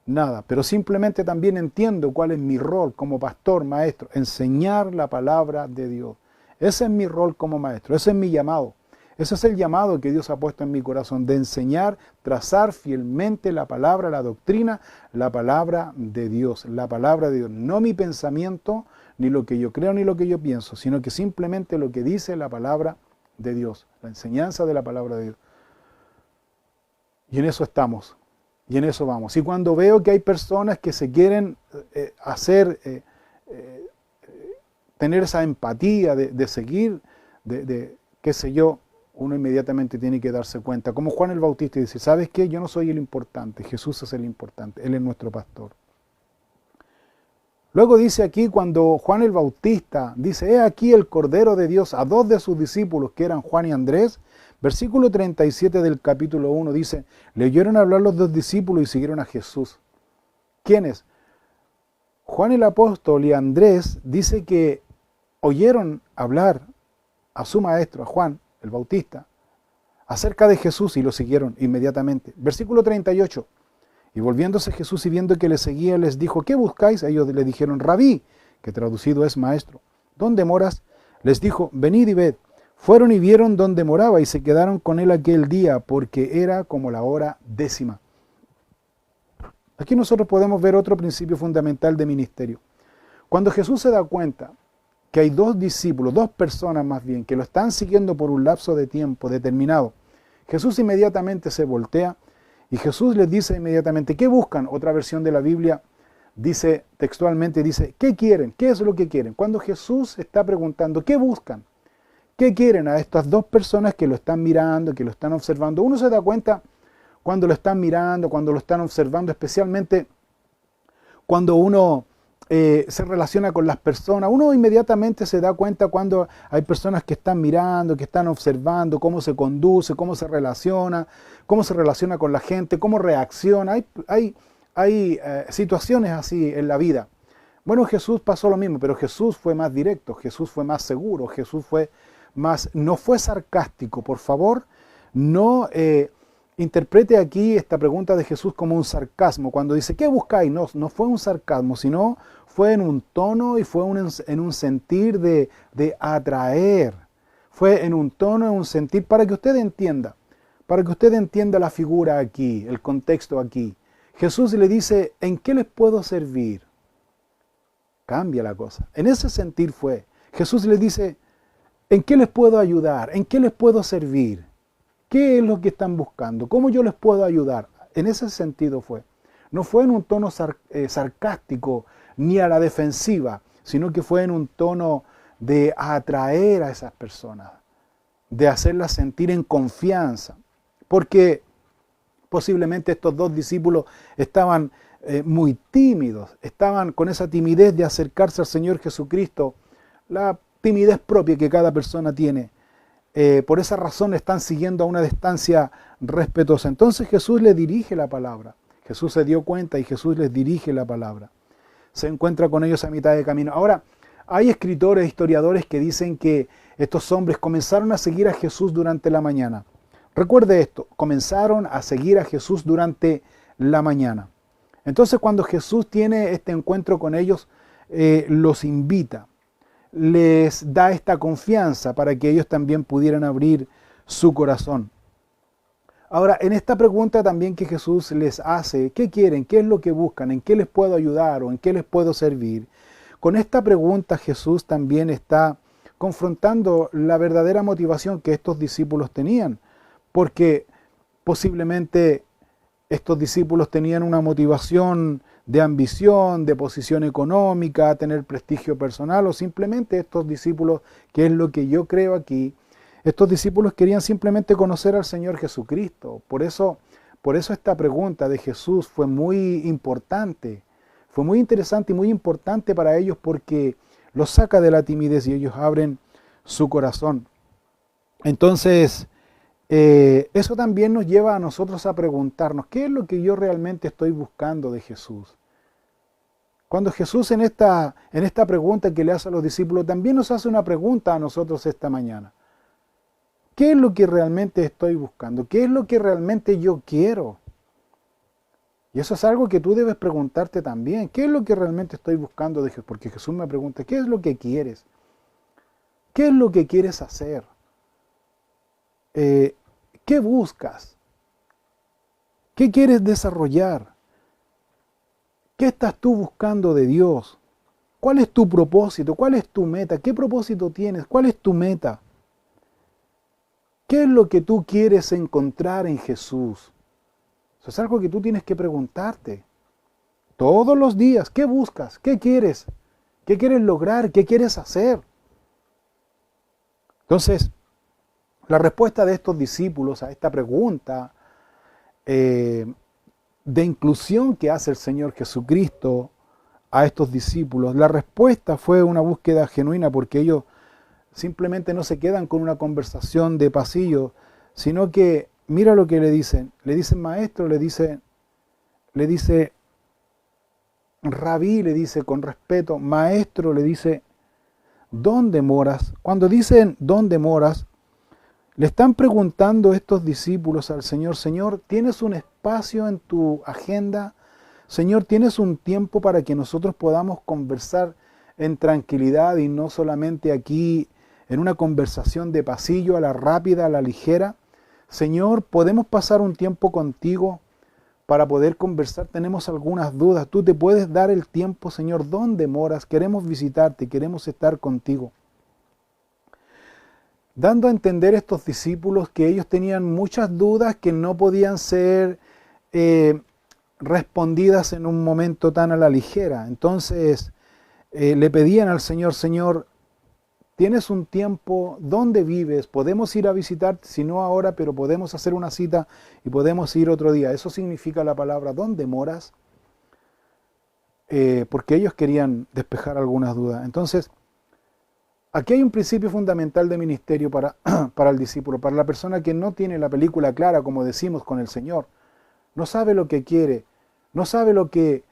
nada. Pero simplemente también entiendo cuál es mi rol como pastor, maestro, enseñar la palabra de Dios. Ese es mi rol como maestro, ese es mi llamado. Ese es el llamado que Dios ha puesto en mi corazón, de enseñar, trazar fielmente la palabra, la doctrina, la palabra de Dios. La palabra de Dios, no mi pensamiento, ni lo que yo creo, ni lo que yo pienso, sino que simplemente lo que dice la palabra de Dios, la enseñanza de la palabra de Dios. Y en eso estamos, y en eso vamos. Y cuando veo que hay personas que se quieren tener esa empatía de seguir, qué sé yo, uno inmediatamente tiene que darse cuenta, como Juan el Bautista, y dice, ¿sabes qué? Yo no soy el importante, Jesús es el importante, Él es nuestro pastor. Luego dice aquí, cuando Juan el Bautista dice, he aquí el Cordero de Dios, a dos de sus discípulos, que eran Juan y Andrés, versículo 37 del capítulo 1 dice, le oyeron hablar los dos discípulos y siguieron a Jesús. ¿Quiénes? Juan el apóstol y Andrés dice que oyeron hablar a su maestro, a Juan el Bautista, acerca de Jesús y lo siguieron inmediatamente. Versículo 38. Y volviéndose Jesús y viendo que le seguía, les dijo, ¿qué buscáis? Ellos le dijeron, Rabí, que traducido es maestro. ¿Dónde moras? Les dijo, venid y ved. Fueron y vieron dónde moraba y se quedaron con él aquel día, porque era como la hora 10. Aquí nosotros podemos ver otro principio fundamental de ministerio. Cuando Jesús se da cuenta que hay dos discípulos, dos personas más bien, que lo están siguiendo por un lapso de tiempo determinado, Jesús inmediatamente se voltea y Jesús les dice inmediatamente, ¿qué buscan? Otra versión de la Biblia dice textualmente, dice, ¿qué quieren? ¿Qué es lo que quieren? Cuando Jesús está preguntando, ¿qué buscan? ¿Qué quieren a estas dos personas que lo están mirando, que lo están observando? Uno se da cuenta cuando lo están mirando, cuando lo están observando, especialmente cuando uno se relaciona con las personas, uno inmediatamente se da cuenta cuando hay personas que están mirando, que están observando cómo se conduce, cómo se relaciona con la gente, cómo reacciona. Hay situaciones así en la vida. Bueno, Jesús pasó lo mismo, pero Jesús fue más directo, Jesús fue más seguro, Jesús fue más, no fue sarcástico. Por favor, no interprete aquí esta pregunta de Jesús como un sarcasmo. Cuando dice, ¿qué buscáis? No fue un sarcasmo, sino fue en un tono y fue en un sentir de atraer. Fue en un tono, en un sentir, para que usted entienda la figura aquí, el contexto aquí. Jesús le dice, ¿en qué les puedo servir? Cambia la cosa. En ese sentir fue. Jesús le dice, ¿en qué les puedo ayudar? ¿En qué les puedo servir? ¿Qué es lo que están buscando? ¿Cómo yo les puedo ayudar? En ese sentido fue. No fue en un tono sarcástico ni a la defensiva, sino que fue en un tono de atraer a esas personas, de hacerlas sentir en confianza. Porque posiblemente estos dos discípulos estaban muy tímidos, estaban con esa timidez de acercarse al Señor Jesucristo, la timidez propia que cada persona tiene. Por esa razón están siguiendo a una distancia respetuosa. Entonces Jesús les dirige la palabra. Jesús se dio cuenta y Jesús les dirige la palabra. Se encuentra con ellos a mitad de camino. Ahora, hay escritores, historiadores que dicen que estos hombres comenzaron a seguir a Jesús durante la mañana. Recuerde esto, comenzaron a seguir a Jesús durante la mañana. Entonces cuando Jesús tiene este encuentro con ellos, los invita, les da esta confianza para que ellos también pudieran abrir su corazón. Ahora, en esta pregunta también que Jesús les hace, ¿qué quieren? ¿Qué es lo que buscan? ¿En qué les puedo ayudar o en qué les puedo servir? Con esta pregunta Jesús también está confrontando la verdadera motivación que estos discípulos tenían, porque posiblemente estos discípulos tenían una motivación de ambición, de posición económica, tener prestigio personal, o simplemente estos discípulos, que es lo que yo creo aquí, estos discípulos querían simplemente conocer al Señor Jesucristo. Por eso esta pregunta de Jesús fue muy importante, fue muy interesante y muy importante para ellos porque los saca de la timidez y ellos abren su corazón. Entonces, eso también nos lleva a nosotros a preguntarnos, ¿qué es lo que yo realmente estoy buscando de Jesús? Cuando Jesús en esta pregunta que le hace a los discípulos, también nos hace una pregunta a nosotros esta mañana. ¿Qué es lo que realmente estoy buscando? ¿Qué es lo que realmente yo quiero? Y eso es algo que tú debes preguntarte también. ¿Qué es lo que realmente estoy buscando de Jesús? Porque Jesús me pregunta, ¿qué es lo que quieres? ¿Qué es lo que quieres hacer? ¿Qué buscas? ¿Qué quieres desarrollar? ¿Qué estás tú buscando de Dios? ¿Cuál es tu propósito? ¿Cuál es tu meta? ¿Qué propósito tienes? ¿Cuál es tu meta? ¿Qué es lo que tú quieres encontrar en Jesús? Eso es algo que tú tienes que preguntarte. Todos los días, ¿qué buscas? ¿Qué quieres? ¿Qué quieres lograr? ¿Qué quieres hacer? Entonces, la respuesta de estos discípulos a esta pregunta de inclusión que hace el Señor Jesucristo a estos discípulos, la respuesta fue una búsqueda genuina porque ellos simplemente no se quedan con una conversación de pasillo, sino que mira lo que le dicen maestro, le dice rabí, le dice con respeto, maestro, le dice, ¿dónde moras? Cuando dicen ¿dónde moras? Le están preguntando estos discípulos al Señor, Señor, ¿tienes un espacio en tu agenda? Señor, ¿tienes un tiempo para que nosotros podamos conversar en tranquilidad y no solamente aquí en una conversación de pasillo, a la rápida, a la ligera? Señor, ¿podemos pasar un tiempo contigo para poder conversar? Tenemos algunas dudas. Tú te puedes dar el tiempo, Señor. ¿Dónde moras? Queremos visitarte, queremos estar contigo. Dando a entender a estos discípulos que ellos tenían muchas dudas que no podían ser respondidas en un momento tan a la ligera. Entonces le pedían al Señor, Señor, ¿tienes un tiempo? ¿Dónde vives? Podemos ir a visitarte, si no ahora, pero podemos hacer una cita y podemos ir otro día. Eso significa la palabra ¿dónde moras? Porque ellos querían despejar algunas dudas. Entonces, aquí hay un principio fundamental de ministerio para el discípulo, para la persona que no tiene la película clara, como decimos con el Señor. No sabe lo que quiere, no sabe lo que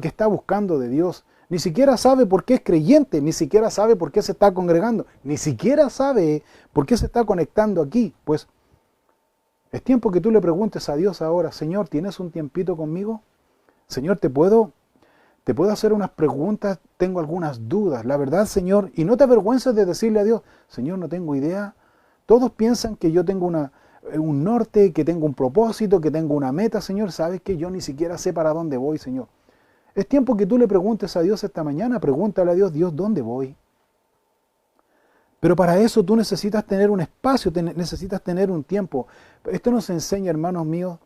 está buscando de Dios. Ni siquiera sabe por qué es creyente, ni siquiera sabe por qué se está congregando, ni siquiera sabe por qué se está conectando aquí. Pues es tiempo que tú le preguntes a Dios ahora, Señor, ¿tienes un tiempito conmigo? Señor, ¿te puedo hacer unas preguntas? Tengo algunas dudas, la verdad, Señor, y no te avergüences de decirle a Dios, Señor, no tengo idea. Todos piensan que yo tengo un norte, que tengo un propósito, que tengo una meta, Señor. Sabes que yo ni siquiera sé para dónde voy, Señor. Es tiempo que tú le preguntes a Dios esta mañana, pregúntale a Dios, Dios, ¿dónde voy? Pero para eso tú necesitas tener un espacio, necesitas tener un tiempo. Esto nos enseña, hermanos míos,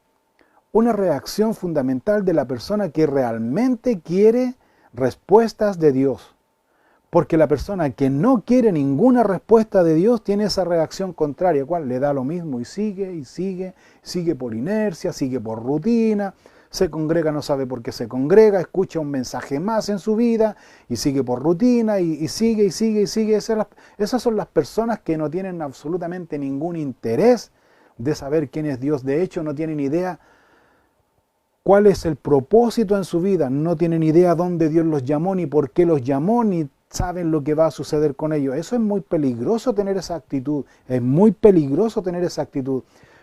una reacción fundamental de la persona que realmente quiere respuestas de Dios. Porque la persona que no quiere ninguna respuesta de Dios tiene esa reacción contraria, cual le da lo mismo y sigue, sigue por inercia, sigue por rutina, se congrega, no sabe por qué se congrega, escucha un mensaje más en su vida y sigue por rutina y sigue. Esas son las personas que no tienen absolutamente ningún interés de saber quién es Dios. De hecho, no tienen idea cuál es el propósito en su vida, no tienen idea dónde Dios los llamó, ni por qué los llamó, ni saben lo que va a suceder con ellos. Eso es muy peligroso tener esa actitud, es muy peligroso tener esa actitud.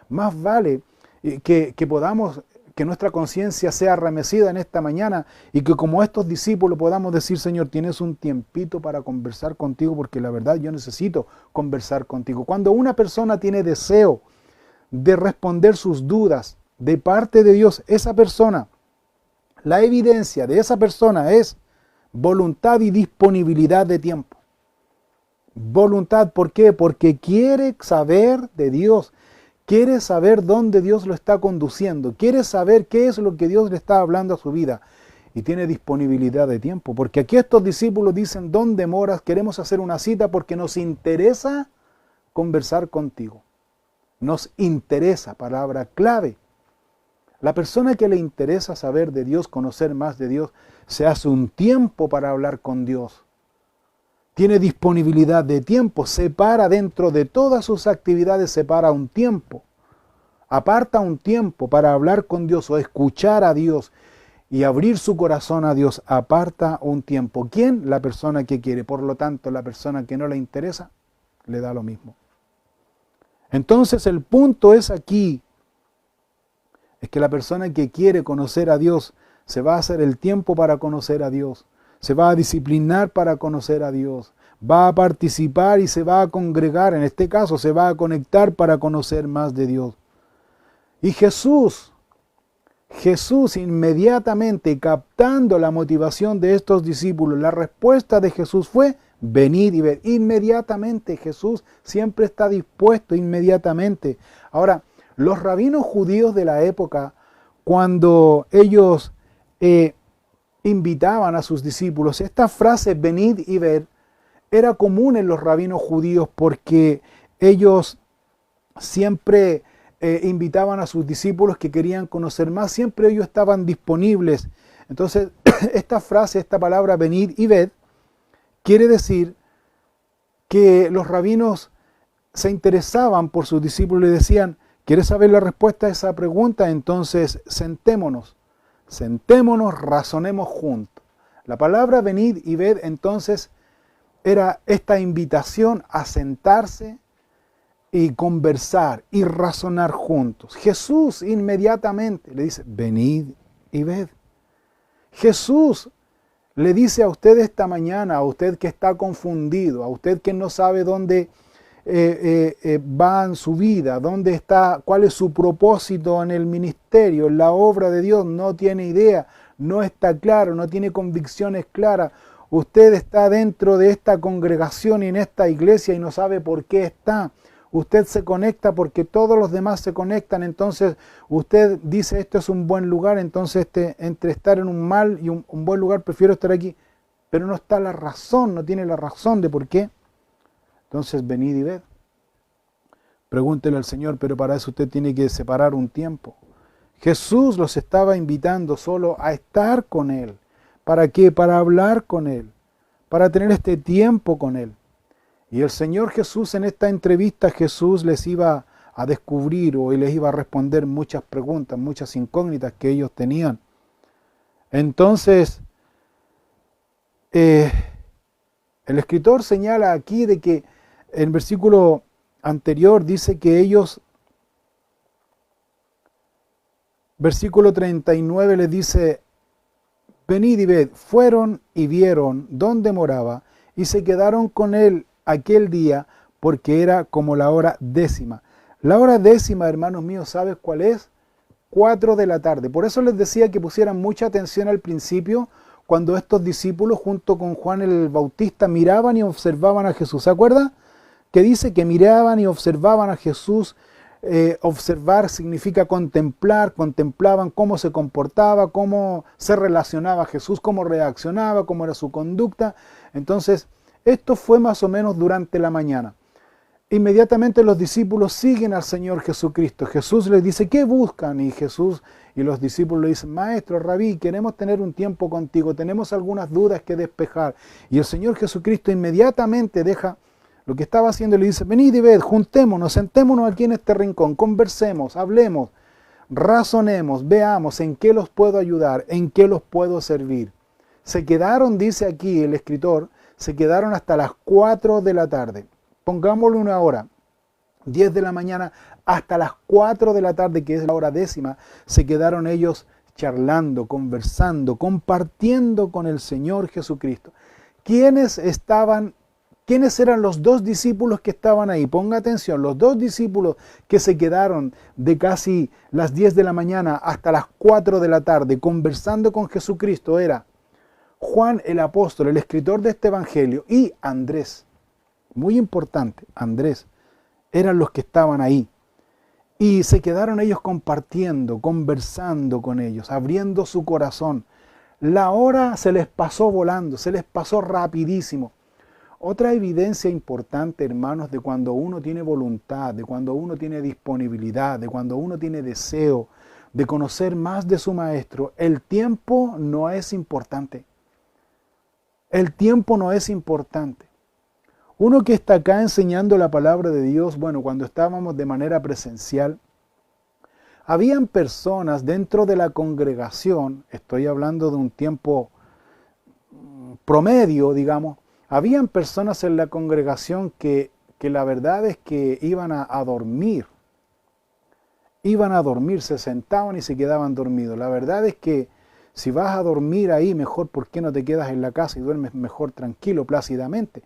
Más vale que nuestra conciencia sea remecida en esta mañana y que como estos discípulos podamos decir, Señor, tienes un tiempito para conversar contigo porque la verdad yo necesito conversar contigo. Cuando una persona tiene deseo de responder sus dudas de parte de Dios, esa persona, la evidencia de esa persona es voluntad y disponibilidad de tiempo. Voluntad, ¿por qué? Porque quiere saber de Dios, quiere saber dónde Dios lo está conduciendo, quiere saber qué es lo que Dios le está hablando a su vida y tiene disponibilidad de tiempo. Porque aquí estos discípulos dicen, ¿dónde moras? Queremos hacer una cita porque nos interesa conversar contigo. Nos interesa, palabra clave. La persona que le interesa saber de Dios, conocer más de Dios, se hace un tiempo para hablar con Dios. Tiene disponibilidad de tiempo, separa dentro de todas sus actividades, separa un tiempo. Aparta un tiempo para hablar con Dios o escuchar a Dios y abrir su corazón a Dios. Aparta un tiempo. ¿Quién? La persona que quiere. Por lo tanto, la persona que no le interesa, le da lo mismo. Entonces el punto es aquí, es que la persona que quiere conocer a Dios se va a hacer el tiempo para conocer a Dios, se va a disciplinar para conocer a Dios, va a participar y se va a congregar, en este caso se va a conectar para conocer más de Dios. Y Jesús inmediatamente captando la motivación de estos discípulos, la respuesta de Jesús fue: venid y ved. Inmediatamente Jesús siempre está dispuesto, inmediatamente. Ahora, los rabinos judíos de la época, cuando ellos invitaban a sus discípulos, esta frase venid y ved era común en los rabinos judíos porque ellos siempre invitaban a sus discípulos que querían conocer más, siempre ellos estaban disponibles. Entonces, esta frase, esta palabra venid y ved, quiere decir que los rabinos se interesaban por sus discípulos y decían: ¿quieres saber la respuesta a esa pregunta? Entonces sentémonos, razonemos juntos. La palabra venid y ved entonces era esta invitación a sentarse y conversar y razonar juntos. Jesús inmediatamente le dice: venid y ved. Jesús le dice a usted esta mañana, a usted que está confundido, a usted que no sabe dónde va en su vida, dónde está, cuál es su propósito en el ministerio, en la obra de Dios, no tiene idea, no está claro, no tiene convicciones claras. Usted está dentro de esta congregación y en esta iglesia y no sabe por qué está. Usted se conecta porque todos los demás se conectan, entonces usted dice: esto es un buen lugar, entonces entre estar en un mal y un buen lugar prefiero estar aquí. Pero no está la razón, no tiene la razón de por qué. Entonces venid y ved. Pregúntele al Señor, pero para eso usted tiene que separar un tiempo. Jesús los estaba invitando solo a estar con Él. ¿Para qué? Para hablar con Él, para tener este tiempo con Él. Y el Señor Jesús en esta entrevista, Jesús les iba a descubrir o les iba a responder muchas preguntas, muchas incógnitas que ellos tenían. Entonces, el escritor señala aquí de que en el versículo anterior dice que ellos, versículo 39 les dice: venid y ved. Fueron y vieron dónde moraba y se quedaron con él aquel día, porque era como la hora 10. La hora 10, hermanos míos, ¿sabes cuál es? 4 de la tarde. Por eso les decía que pusieran mucha atención al principio, cuando estos discípulos junto con Juan el Bautista miraban y observaban a Jesús. ¿Se acuerda? Que dice que miraban y observaban a Jesús. Observar significa contemplar, contemplaban cómo se comportaba, cómo se relacionaba Jesús, cómo reaccionaba, cómo era su conducta. Entonces, esto fue más o menos durante la mañana. Inmediatamente los discípulos siguen al Señor Jesucristo. Jesús les dice: ¿qué buscan? Y Jesús y los discípulos le dicen: maestro, rabí, queremos tener un tiempo contigo, tenemos algunas dudas que despejar. Y el Señor Jesucristo inmediatamente deja lo que estaba haciendo y le dice: venid y ved, juntémonos, sentémonos aquí en este rincón, conversemos, hablemos, razonemos, veamos en qué los puedo ayudar, en qué los puedo servir. Se quedaron, dice aquí el escritor, se quedaron hasta las 4 de la tarde. Pongámosle una hora, 10 de la mañana hasta las 4 de la tarde, que es la hora 10, se quedaron ellos charlando, conversando, compartiendo con el Señor Jesucristo. ¿Quiénes eran los 2 discípulos que estaban ahí? Ponga atención, los 2 discípulos que se quedaron de casi las 10 de la mañana hasta las 4 de la tarde conversando con Jesucristo era Juan el apóstol, el escritor de este evangelio, y Andrés. Muy importante, Andrés. Eran los que estaban ahí. Y se quedaron ellos compartiendo, conversando con ellos, abriendo su corazón. La hora se les pasó volando, se les pasó rapidísimo. Otra evidencia importante, hermanos, de cuando uno tiene voluntad, de cuando uno tiene disponibilidad, de cuando uno tiene deseo, de conocer más de su maestro, el tiempo no es importante. El tiempo no es importante. Uno que está acá enseñando la palabra de Dios, bueno, cuando estábamos de manera presencial, habían personas dentro de la congregación, estoy hablando de un tiempo promedio, digamos, habían personas en la congregación que la verdad es que iban a dormir. Iban a dormir, se sentaban y se quedaban dormidos. La verdad es que si vas a dormir ahí, mejor, ¿por qué no te quedas en la casa y duermes mejor tranquilo, plácidamente?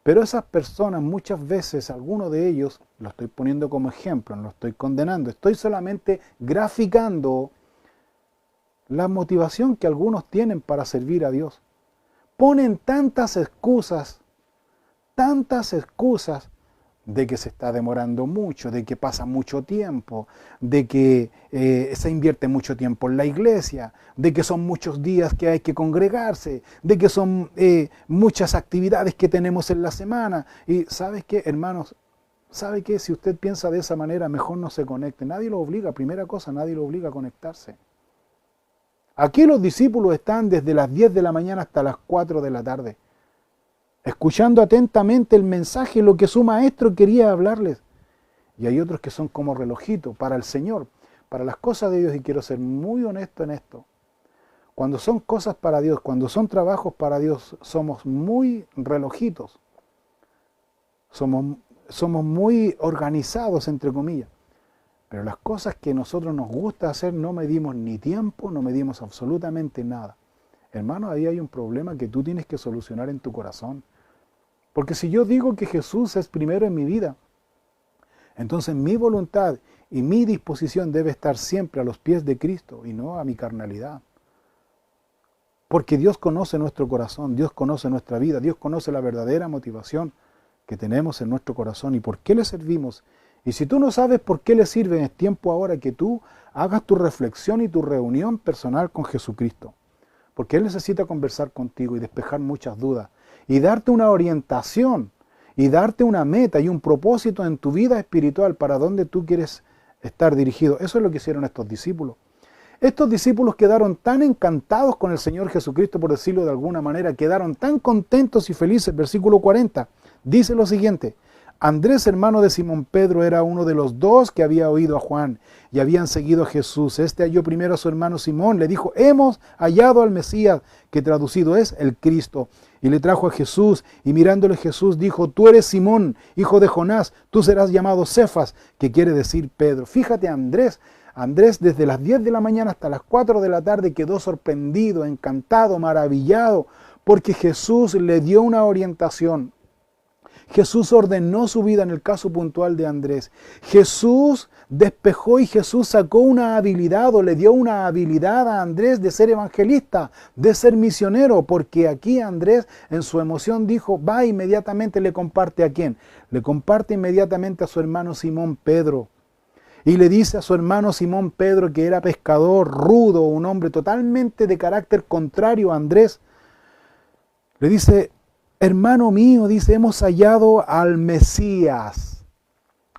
Pero esas personas muchas veces, algunos de ellos, lo estoy poniendo como ejemplo, no lo estoy condenando, estoy solamente graficando la motivación que algunos tienen para servir a Dios. Ponen tantas excusas de que se está demorando mucho, de que pasa mucho tiempo, de que se invierte mucho tiempo en la iglesia, de que son muchos días que hay que congregarse, de que son muchas actividades que tenemos en la semana. Y ¿sabes qué, hermanos? ¿Sabe qué? Si usted piensa de esa manera, mejor no se conecte. Nadie lo obliga, primera cosa, nadie lo obliga a conectarse. Aquí los discípulos están desde las 10 de la mañana hasta las 4 de la tarde, escuchando atentamente el mensaje, lo que su maestro quería hablarles. Y hay otros que son como relojitos para el Señor, para las cosas de Dios, y quiero ser muy honesto en esto. Cuando son cosas para Dios, cuando son trabajos para Dios, somos muy relojitos. Somos muy organizados, entre comillas. Pero las cosas que a nosotros nos gusta hacer no medimos ni tiempo, no medimos absolutamente nada. Hermano, ahí hay un problema que tú tienes que solucionar en tu corazón. Porque si yo digo que Jesús es primero en mi vida, entonces mi voluntad y mi disposición debe estar siempre a los pies de Cristo y no a mi carnalidad. Porque Dios conoce nuestro corazón, Dios conoce nuestra vida, Dios conoce la verdadera motivación que tenemos en nuestro corazón y por qué le servimos. Y si tú no sabes por qué le sirve, es tiempo ahora que tú hagas tu reflexión y tu reunión personal con Jesucristo. Porque Él necesita conversar contigo y despejar muchas dudas y darte una orientación y darte una meta y un propósito en tu vida espiritual para donde tú quieres estar dirigido. Eso es lo que hicieron estos discípulos. Estos discípulos quedaron tan encantados con el Señor Jesucristo, por decirlo de alguna manera, quedaron tan contentos y felices. Versículo 40 dice lo siguiente: Andrés, hermano de Simón Pedro, era uno de los dos que había oído a Juan y habían seguido a Jesús. Este halló primero a su hermano Simón, le dijo: hemos hallado al Mesías, que traducido es el Cristo. Y le trajo a Jesús, y mirándole Jesús dijo: tú eres Simón, hijo de Jonás, tú serás llamado Cefas, que quiere decir Pedro. Fíjate, Andrés desde las 10 de la mañana hasta las 4 de la tarde quedó sorprendido, encantado, maravillado, porque Jesús le dio una orientación. Jesús ordenó su vida en el caso puntual de Andrés. Jesús despejó y Jesús sacó una habilidad o le dio una habilidad a Andrés de ser evangelista, de ser misionero, porque aquí Andrés en su emoción dijo, va inmediatamente, le comparte ¿a quién? Le comparte inmediatamente a su hermano Simón Pedro. Y le dice a su hermano Simón Pedro, que era pescador, rudo, un hombre totalmente de carácter contrario a Andrés, le dice: hermano mío, dice, hemos hallado al Mesías.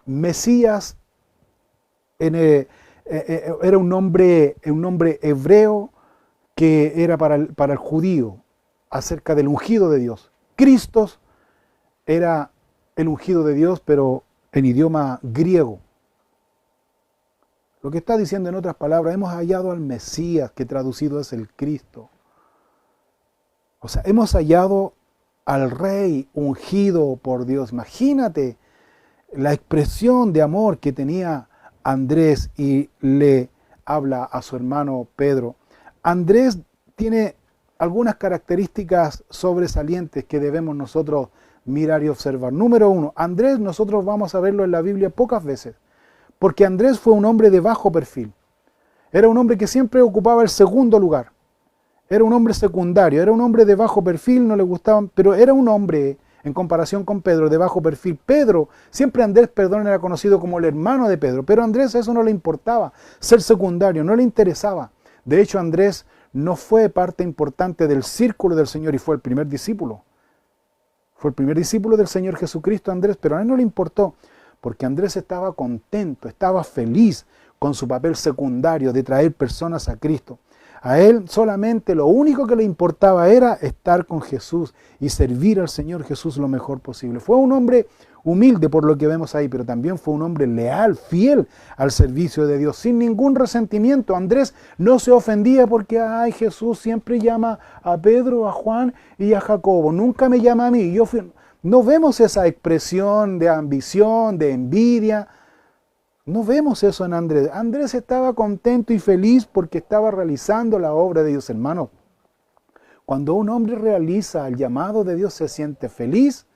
Mesías era un nombre hebreo que era para el judío, acerca del ungido de Dios. Cristo era el ungido de Dios, pero en idioma griego. Lo que está diciendo en otras palabras, hemos hallado al Mesías, que traducido es el Cristo. O sea, hemos hallado al Rey ungido por Dios. Imagínate la expresión de amor que tenía Andrés y le habla a su hermano Pedro. Andrés tiene algunas características sobresalientes que debemos nosotros mirar y observar. Número 1, Andrés nosotros vamos a verlo en la Biblia pocas veces, porque Andrés fue un hombre de bajo perfil. Era un hombre que siempre ocupaba el segundo lugar. Era un hombre secundario, era un hombre de bajo perfil, no le gustaban, pero era un hombre, en comparación con Pedro, de bajo perfil. Andrés, era conocido como el hermano de Pedro, pero a Andrés eso no le importaba, ser secundario, no le interesaba. De hecho, Andrés no fue parte importante del círculo del Señor y fue el primer discípulo. Fue el primer discípulo del Señor Jesucristo, Andrés, pero a él no le importó, porque Andrés estaba contento, estaba feliz con su papel secundario de traer personas a Cristo. A él solamente lo único que le importaba era estar con Jesús y servir al Señor Jesús lo mejor posible. Fue un hombre humilde por lo que vemos ahí, pero también fue un hombre leal, fiel al servicio de Dios, sin ningún resentimiento. Andrés no se ofendía porque, ay, Jesús siempre llama a Pedro, a Juan y a Jacobo, nunca me llama a mí. No vemos esa expresión de ambición, de envidia. No vemos eso en Andrés. Andrés estaba contento y feliz porque estaba realizando la obra de Dios, hermano. Cuando un hombre realiza el llamado de Dios, se siente feliz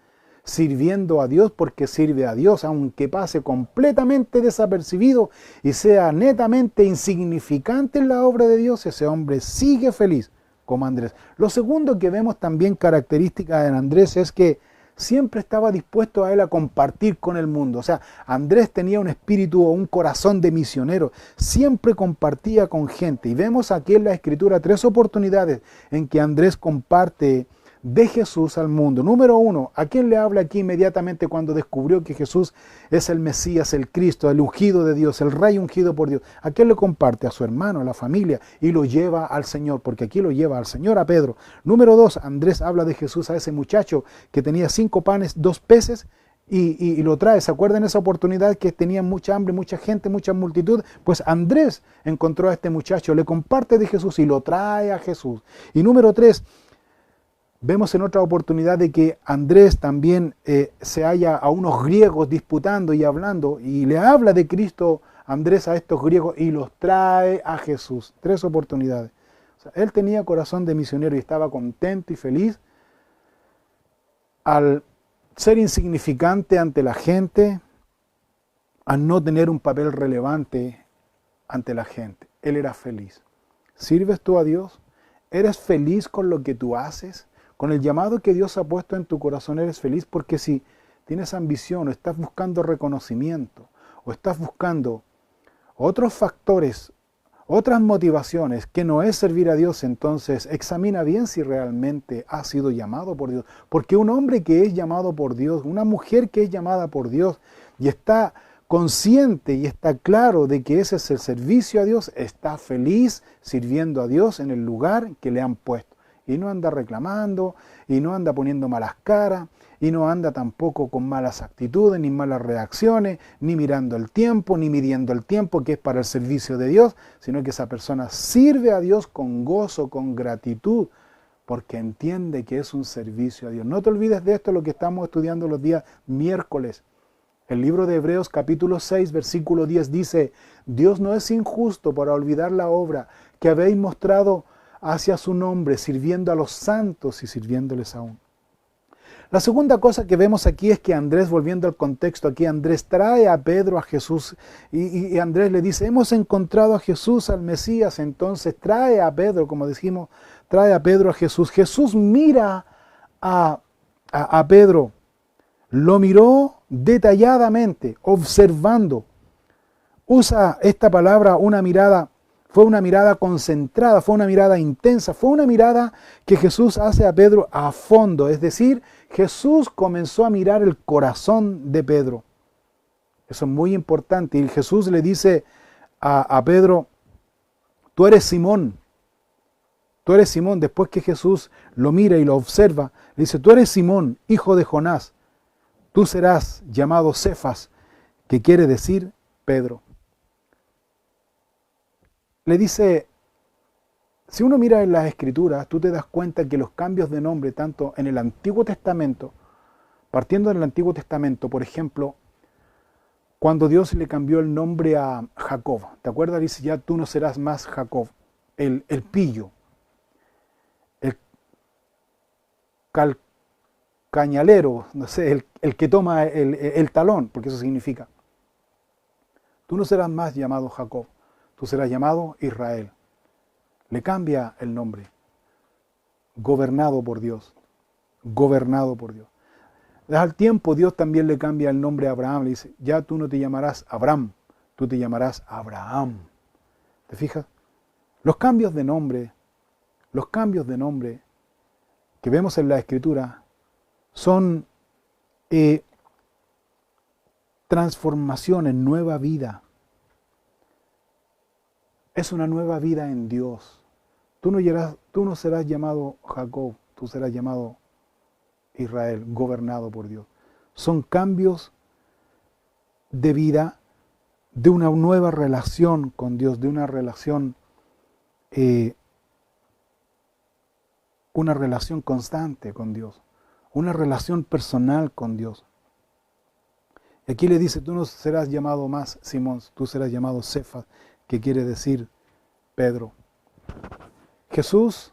sirviendo a Dios porque sirve a Dios, aunque pase completamente desapercibido y sea netamente insignificante en la obra de Dios, ese hombre sigue feliz como Andrés. Lo segundo que vemos también característica en Andrés es que siempre estaba dispuesto a él a compartir con el mundo. O sea, Andrés tenía un espíritu o un corazón de misionero. Siempre compartía con gente. Y vemos aquí en la Escritura 3 oportunidades en que Andrés comparte de Jesús al mundo. Número 1, ¿a quién le habla aquí inmediatamente cuando descubrió que Jesús es el Mesías, el Cristo, el ungido de Dios, el Rey ungido por Dios? ¿A quién le comparte? A su hermano, a la familia, y lo lleva al Señor, porque aquí lo lleva al Señor, a Pedro. Número 2, Andrés habla de Jesús a ese muchacho que tenía 5 panes, 2 peces, y lo trae. ¿Se acuerdan esa oportunidad que tenía mucha hambre, mucha gente, mucha multitud? Pues Andrés encontró a este muchacho, le comparte de Jesús y lo trae a Jesús. Y número 3, vemos en otra oportunidad de que Andrés también se halla a unos griegos disputando y hablando, y le habla de Cristo Andrés a estos griegos y los trae a Jesús. 3 oportunidades. O sea, él tenía corazón de misionero y estaba contento y feliz al ser insignificante ante la gente, al no tener un papel relevante ante la gente. Él era feliz. ¿Sirves tú a Dios? ¿Eres feliz con lo que tú haces? Con el llamado que Dios ha puesto en tu corazón eres feliz, porque si tienes ambición o estás buscando reconocimiento o estás buscando otros factores, otras motivaciones que no es servir a Dios, entonces examina bien si realmente has sido llamado por Dios. Porque un hombre que es llamado por Dios, una mujer que es llamada por Dios y está consciente y está claro de que ese es el servicio a Dios, está feliz sirviendo a Dios en el lugar que le han puesto. Y no anda reclamando, y no anda poniendo malas caras, y no anda tampoco con malas actitudes, ni malas reacciones, ni mirando el tiempo, ni midiendo el tiempo que es para el servicio de Dios, sino que esa persona sirve a Dios con gozo, con gratitud, porque entiende que es un servicio a Dios. No te olvides de esto, lo que estamos estudiando los días miércoles. El libro de Hebreos capítulo 6, versículo 10 dice: Dios no es injusto para olvidar la obra que habéis mostrado hacia su nombre, sirviendo a los santos y sirviéndoles aún. La segunda cosa que vemos aquí es que Andrés, volviendo al contexto aquí, Andrés trae a Pedro a Jesús y Andrés le dice: hemos encontrado a Jesús, al Mesías. Entonces trae a Pedro, como dijimos, trae a Pedro a Jesús. Jesús mira a Pedro, lo miró detalladamente, observando. Usa esta palabra, una mirada. Fue una mirada concentrada, fue una mirada intensa, fue una mirada que Jesús hace a Pedro a fondo. Es decir, Jesús comenzó a mirar el corazón de Pedro. Eso es muy importante. Y Jesús le dice a Pedro: tú eres Simón. Tú eres Simón. Después que Jesús lo mira y lo observa, le dice: tú eres Simón, hijo de Jonás. Tú serás llamado Cefas, que quiere decir Pedro. Le dice, si uno mira en las Escrituras, tú te das cuenta que los cambios de nombre, tanto en el Antiguo Testamento, partiendo del Antiguo Testamento, por ejemplo, cuando Dios le cambió el nombre a Jacob, ¿te acuerdas? Dice: ya tú no serás más Jacob, el pillo, el cañalero, no sé, el que toma el talón, porque eso significa. Tú no serás más llamado Jacob, tú serás llamado Israel. Le cambia el nombre. Gobernado por Dios. Gobernado por Dios. Al tiempo Dios también le cambia el nombre a Abraham. Le dice: ya tú no te llamarás Abraham, tú te llamarás Abraham. ¿Te fijas? Los cambios de nombre que vemos en la Escritura son transformaciones, nueva vida. es una nueva vida en Dios. Tú no serás llamado Jacob, tú serás llamado Israel, gobernado por Dios. Son cambios de vida, de una nueva relación con Dios, de una relación constante con Dios, una relación personal con Dios. Y aquí le dice, tú no serás llamado más Simón, tú serás llamado Cefas, que quiere decir Pedro. Jesús,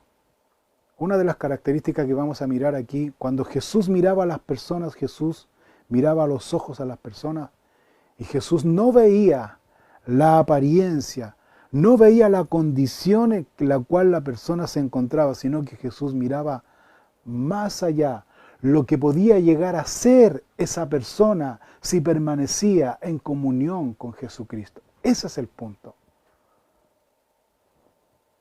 una de las características que vamos a mirar aquí, cuando Jesús miraba a las personas, Jesús miraba a los ojos a las personas, y Jesús no veía la apariencia, no veía la condición en la cual la persona se encontraba, sino que Jesús miraba más allá, lo que podía llegar a ser esa persona si permanecía en comunión con Jesucristo. Ese es el punto.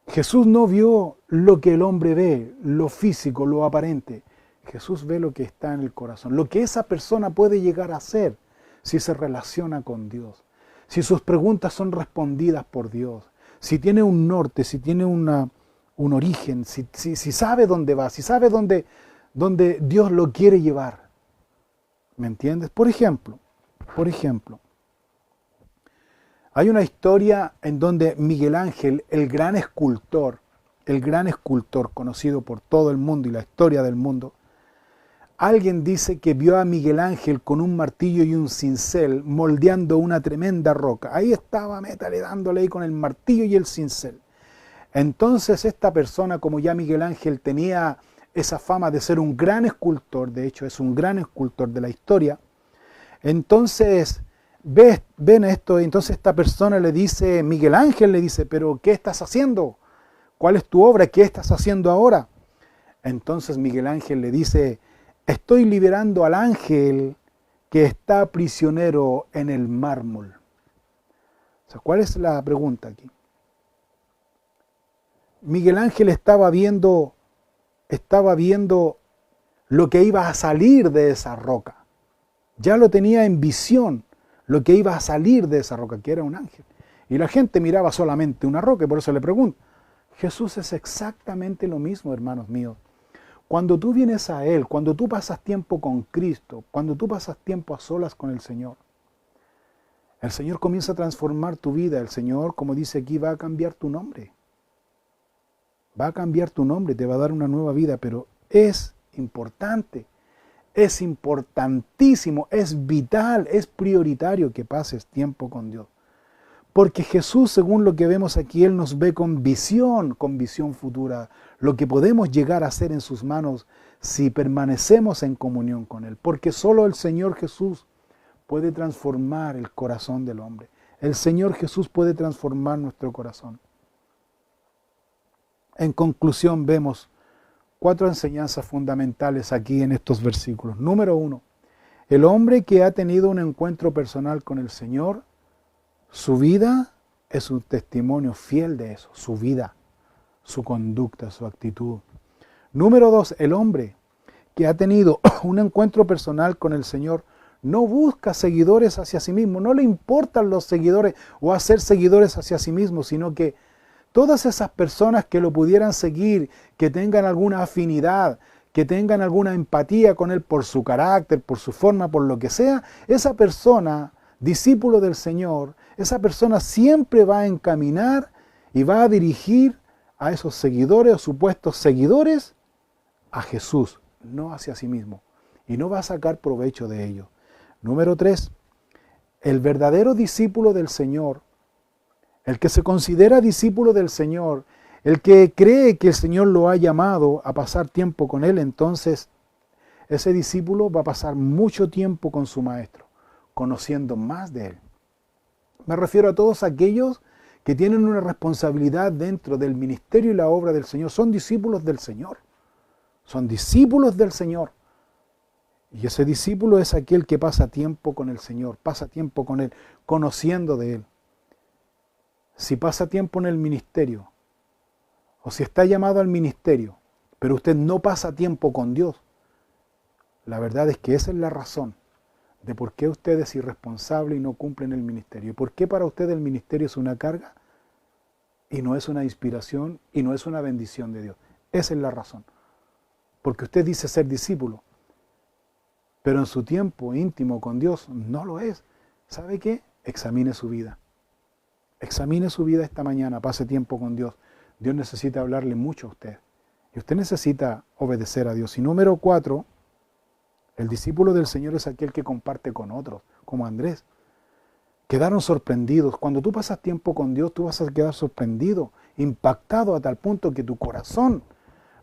Jesús no vio lo que el hombre ve, lo físico, lo aparente. Jesús ve lo que está en el corazón, lo que esa persona puede llegar a ser si se relaciona con Dios, si sus preguntas son respondidas por Dios, si tiene un norte, si tiene un origen, si sabe dónde va, si sabe dónde Dios lo quiere llevar. ¿Me entiendes? Por ejemplo, hay una historia en donde Miguel Ángel, el gran escultor conocido por todo el mundo y la historia del mundo, alguien dice que vio a Miguel Ángel con un martillo y un cincel moldeando una tremenda roca. Ahí estaba Métale dándole ahí con el martillo y el cincel. Entonces esta persona, como ya Miguel Ángel tenía esa fama de ser un gran escultor, de hecho es un gran escultor de la historia, entonces ven esto, y entonces esta persona le dice, Miguel Ángel le dice, pero ¿qué estás haciendo? ¿Cuál es tu obra? ¿Qué estás haciendo ahora? Entonces Miguel Ángel le dice, estoy liberando al ángel que está prisionero en el mármol. O sea, ¿cuál es la pregunta aquí? Miguel Ángel estaba viendo lo que iba a salir de esa roca. Ya lo tenía en visión, lo que iba a salir de esa roca, que era un ángel. Y la gente miraba solamente una roca, y por eso le pregunto. Jesús es exactamente lo mismo, hermanos míos. Cuando tú vienes a Él, cuando tú pasas tiempo con Cristo, cuando tú pasas tiempo a solas con el Señor comienza a transformar tu vida. El Señor, como dice aquí, va a cambiar tu nombre. Va a cambiar tu nombre, te va a dar una nueva vida, pero es importante, es importantísimo, es vital, es prioritario que pases tiempo con Dios. Porque Jesús, según lo que vemos aquí, Él nos ve con visión futura, lo que podemos llegar a hacer en sus manos si permanecemos en comunión con Él. Porque solo el Señor Jesús puede transformar el corazón del hombre. El Señor Jesús puede transformar nuestro corazón. En conclusión, vemos 4 enseñanzas fundamentales aquí en estos versículos. Número 1, el hombre que ha tenido un encuentro personal con el Señor, su vida es un testimonio fiel de eso, su vida, su conducta, su actitud. Número 2, el hombre que ha tenido un encuentro personal con el Señor no busca seguidores hacia sí mismo, no le importan los seguidores o hacer seguidores hacia sí mismo, sino que todas esas personas que lo pudieran seguir, que tengan alguna afinidad, que tengan alguna empatía con Él por su carácter, por su forma, por lo que sea, esa persona, discípulo del Señor, esa persona siempre va a encaminar y va a dirigir a esos seguidores o supuestos seguidores a Jesús, no hacia sí mismo. Y no va a sacar provecho de ello. Número 3, el verdadero discípulo del Señor, el que se considera discípulo del Señor, el que cree que el Señor lo ha llamado a pasar tiempo con Él, entonces ese discípulo va a pasar mucho tiempo con su Maestro, conociendo más de Él. Me refiero a todos aquellos que tienen una responsabilidad dentro del ministerio y la obra del Señor. Son discípulos del Señor. Son discípulos del Señor. Y ese discípulo es aquel que pasa tiempo con el Señor, pasa tiempo con Él, conociendo de Él. Si pasa tiempo en el ministerio, o si está llamado al ministerio, pero usted no pasa tiempo con Dios, la verdad es que esa es la razón de por qué usted es irresponsable y no cumple en el ministerio. ¿Y por qué para usted el ministerio es una carga? y no es una inspiración y no es una bendición de Dios. Esa es la razón. Porque usted dice ser discípulo, pero en su tiempo íntimo con Dios no lo es. ¿Sabe qué? Examine su vida. Examine su vida esta mañana, pase tiempo con Dios. Dios necesita hablarle mucho a usted. Y usted necesita obedecer a Dios. Y número 4, el discípulo del Señor es aquel que comparte con otros, como Andrés. Quedaron sorprendidos. Cuando tú pasas tiempo con Dios, tú vas a quedar sorprendido, impactado a tal punto que tu corazón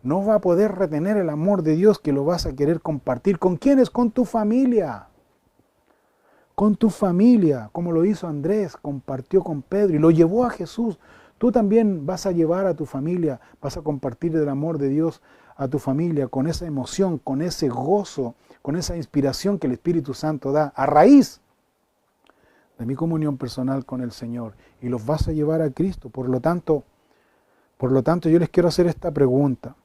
no va a poder retener el amor de Dios, que lo vas a querer compartir. ¿Con quiénes? Con tu familia. Con tu familia, como lo hizo Andrés, compartió con Pedro y lo llevó a Jesús. Tú también vas a llevar a tu familia, vas a compartir el amor de Dios a tu familia con esa emoción, con ese gozo, con esa inspiración que el Espíritu Santo da a raíz de mi comunión personal con el Señor, y los vas a llevar a Cristo. Por lo tanto, yo les quiero hacer esta pregunta.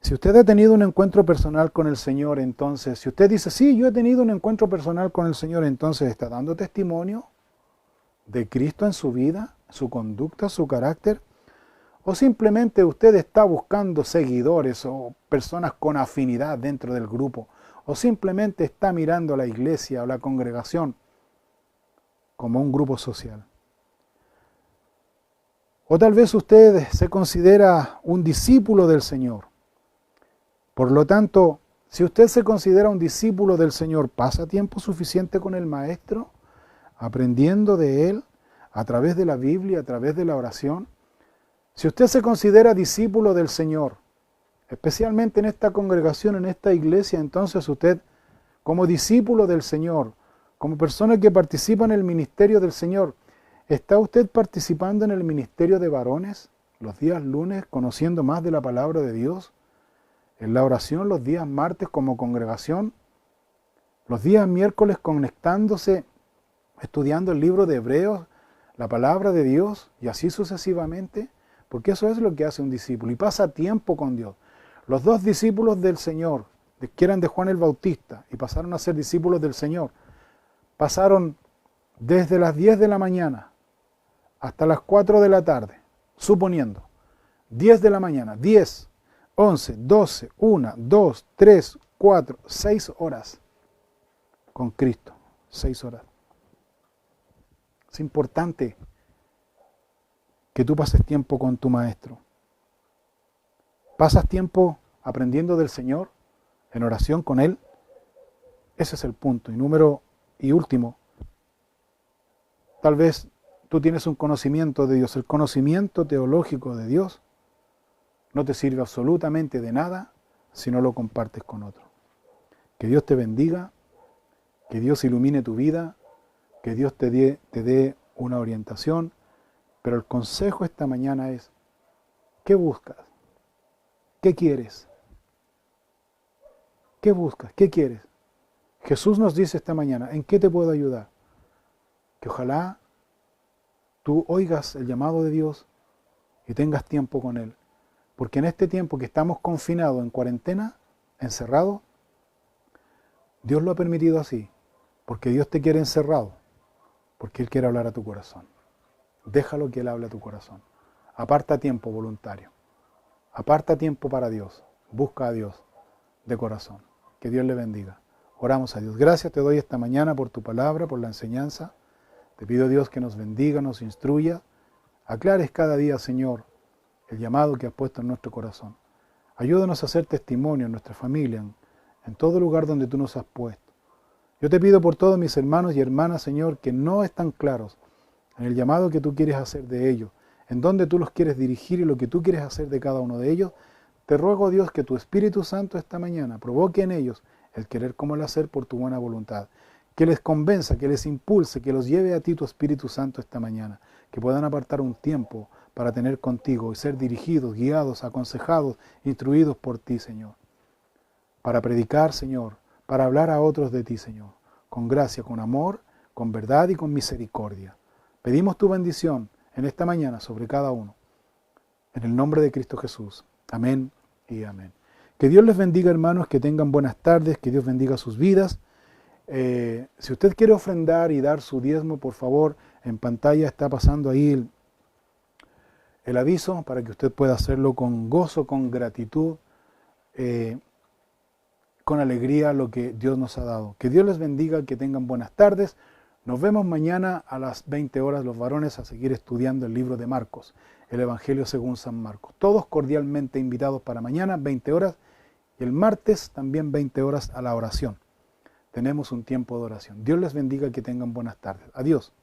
Si usted ha tenido un encuentro personal con el Señor, entonces, si usted dice, sí, yo he tenido un encuentro personal con el Señor, entonces está dando testimonio de Cristo en su vida, su conducta, su carácter, o simplemente usted está buscando seguidores o personas con afinidad dentro del grupo, o simplemente está mirando a la iglesia o la congregación como un grupo social. O tal vez usted se considera un discípulo del Señor. Por lo tanto, si usted se considera un discípulo del Señor, ¿pasa tiempo suficiente con el Maestro, aprendiendo de Él, a través de la Biblia, a través de la oración? Si usted se considera discípulo del Señor, especialmente en esta congregación, en esta iglesia, entonces usted, como discípulo del Señor, como persona que participa en el ministerio del Señor, ¿está usted participando en el ministerio de varones los días lunes, conociendo más de la palabra de Dios? En la oración los días martes como congregación, los días miércoles conectándose, estudiando el libro de Hebreos, la palabra de Dios, y así sucesivamente, porque eso es lo que hace un discípulo, y pasa tiempo con Dios. Los dos discípulos del Señor, que eran de Juan el Bautista, y pasaron a ser discípulos del Señor, pasaron desde las 10 de la mañana hasta las 4 de la tarde, suponiendo, 10 de la mañana, 10, 11, 12, 1, 2, 3, 4, 6 horas con Cristo. 6 horas. Es importante que tú pases tiempo con tu Maestro. ¿Pasas tiempo aprendiendo del Señor, en oración con Él? Ese es el punto. Y último, tal vez tú tienes un conocimiento de Dios. El conocimiento teológico de Dios no te sirve absolutamente de nada si no lo compartes con otro. Que Dios te bendiga, que Dios ilumine tu vida, que Dios te dé una orientación, pero el consejo esta mañana es, ¿qué buscas? ¿Qué quieres? ¿Qué buscas? ¿Qué quieres? Jesús nos dice esta mañana, ¿en qué te puedo ayudar? Que ojalá tú oigas el llamado de Dios y tengas tiempo con Él. Porque en este tiempo que estamos confinados, en cuarentena, encerrados, Dios lo ha permitido así, porque Dios te quiere encerrado, porque Él quiere hablar a tu corazón. Déjalo que Él hable a tu corazón. Aparta tiempo voluntario. Aparta tiempo para Dios. Busca a Dios de corazón. Que Dios le bendiga. Oramos a Dios. Gracias te doy esta mañana por tu palabra, por la enseñanza. Te pido, Dios, que nos bendiga, nos instruya. Aclares cada día, Señor, el llamado que has puesto en nuestro corazón. Ayúdanos a hacer testimonio en nuestra familia, en todo lugar donde tú nos has puesto. Yo te pido por todos mis hermanos y hermanas, Señor, que no están claros en el llamado que tú quieres hacer de ellos, en dónde tú los quieres dirigir y lo que tú quieres hacer de cada uno de ellos. Te ruego, Dios, que tu Espíritu Santo esta mañana provoque en ellos el querer como el hacer por tu buena voluntad. Que les convenza, que les impulse, que los lleve a ti tu Espíritu Santo esta mañana. Que puedan apartar un tiempo para tener contigo y ser dirigidos, guiados, aconsejados, instruidos por ti, Señor. Para predicar, Señor, para hablar a otros de ti, Señor. Con gracia, con amor, con verdad y con misericordia. Pedimos tu bendición en esta mañana sobre cada uno. En el nombre de Cristo Jesús. Amén y amén. Que Dios les bendiga, hermanos, que tengan buenas tardes, que Dios bendiga sus vidas. Si usted quiere ofrendar y dar su diezmo, por favor, en pantalla está pasando ahí el aviso para que usted pueda hacerlo con gozo, con gratitud, con alegría lo que Dios nos ha dado. Que Dios les bendiga, que tengan buenas tardes. Nos vemos mañana a las 20 horas los varones a seguir estudiando el libro de Marcos, el Evangelio según San Marcos. Todos cordialmente invitados para mañana, 20 horas, y el martes también 20 horas a la oración. Tenemos un tiempo de oración. Dios les bendiga, que tengan buenas tardes. Adiós.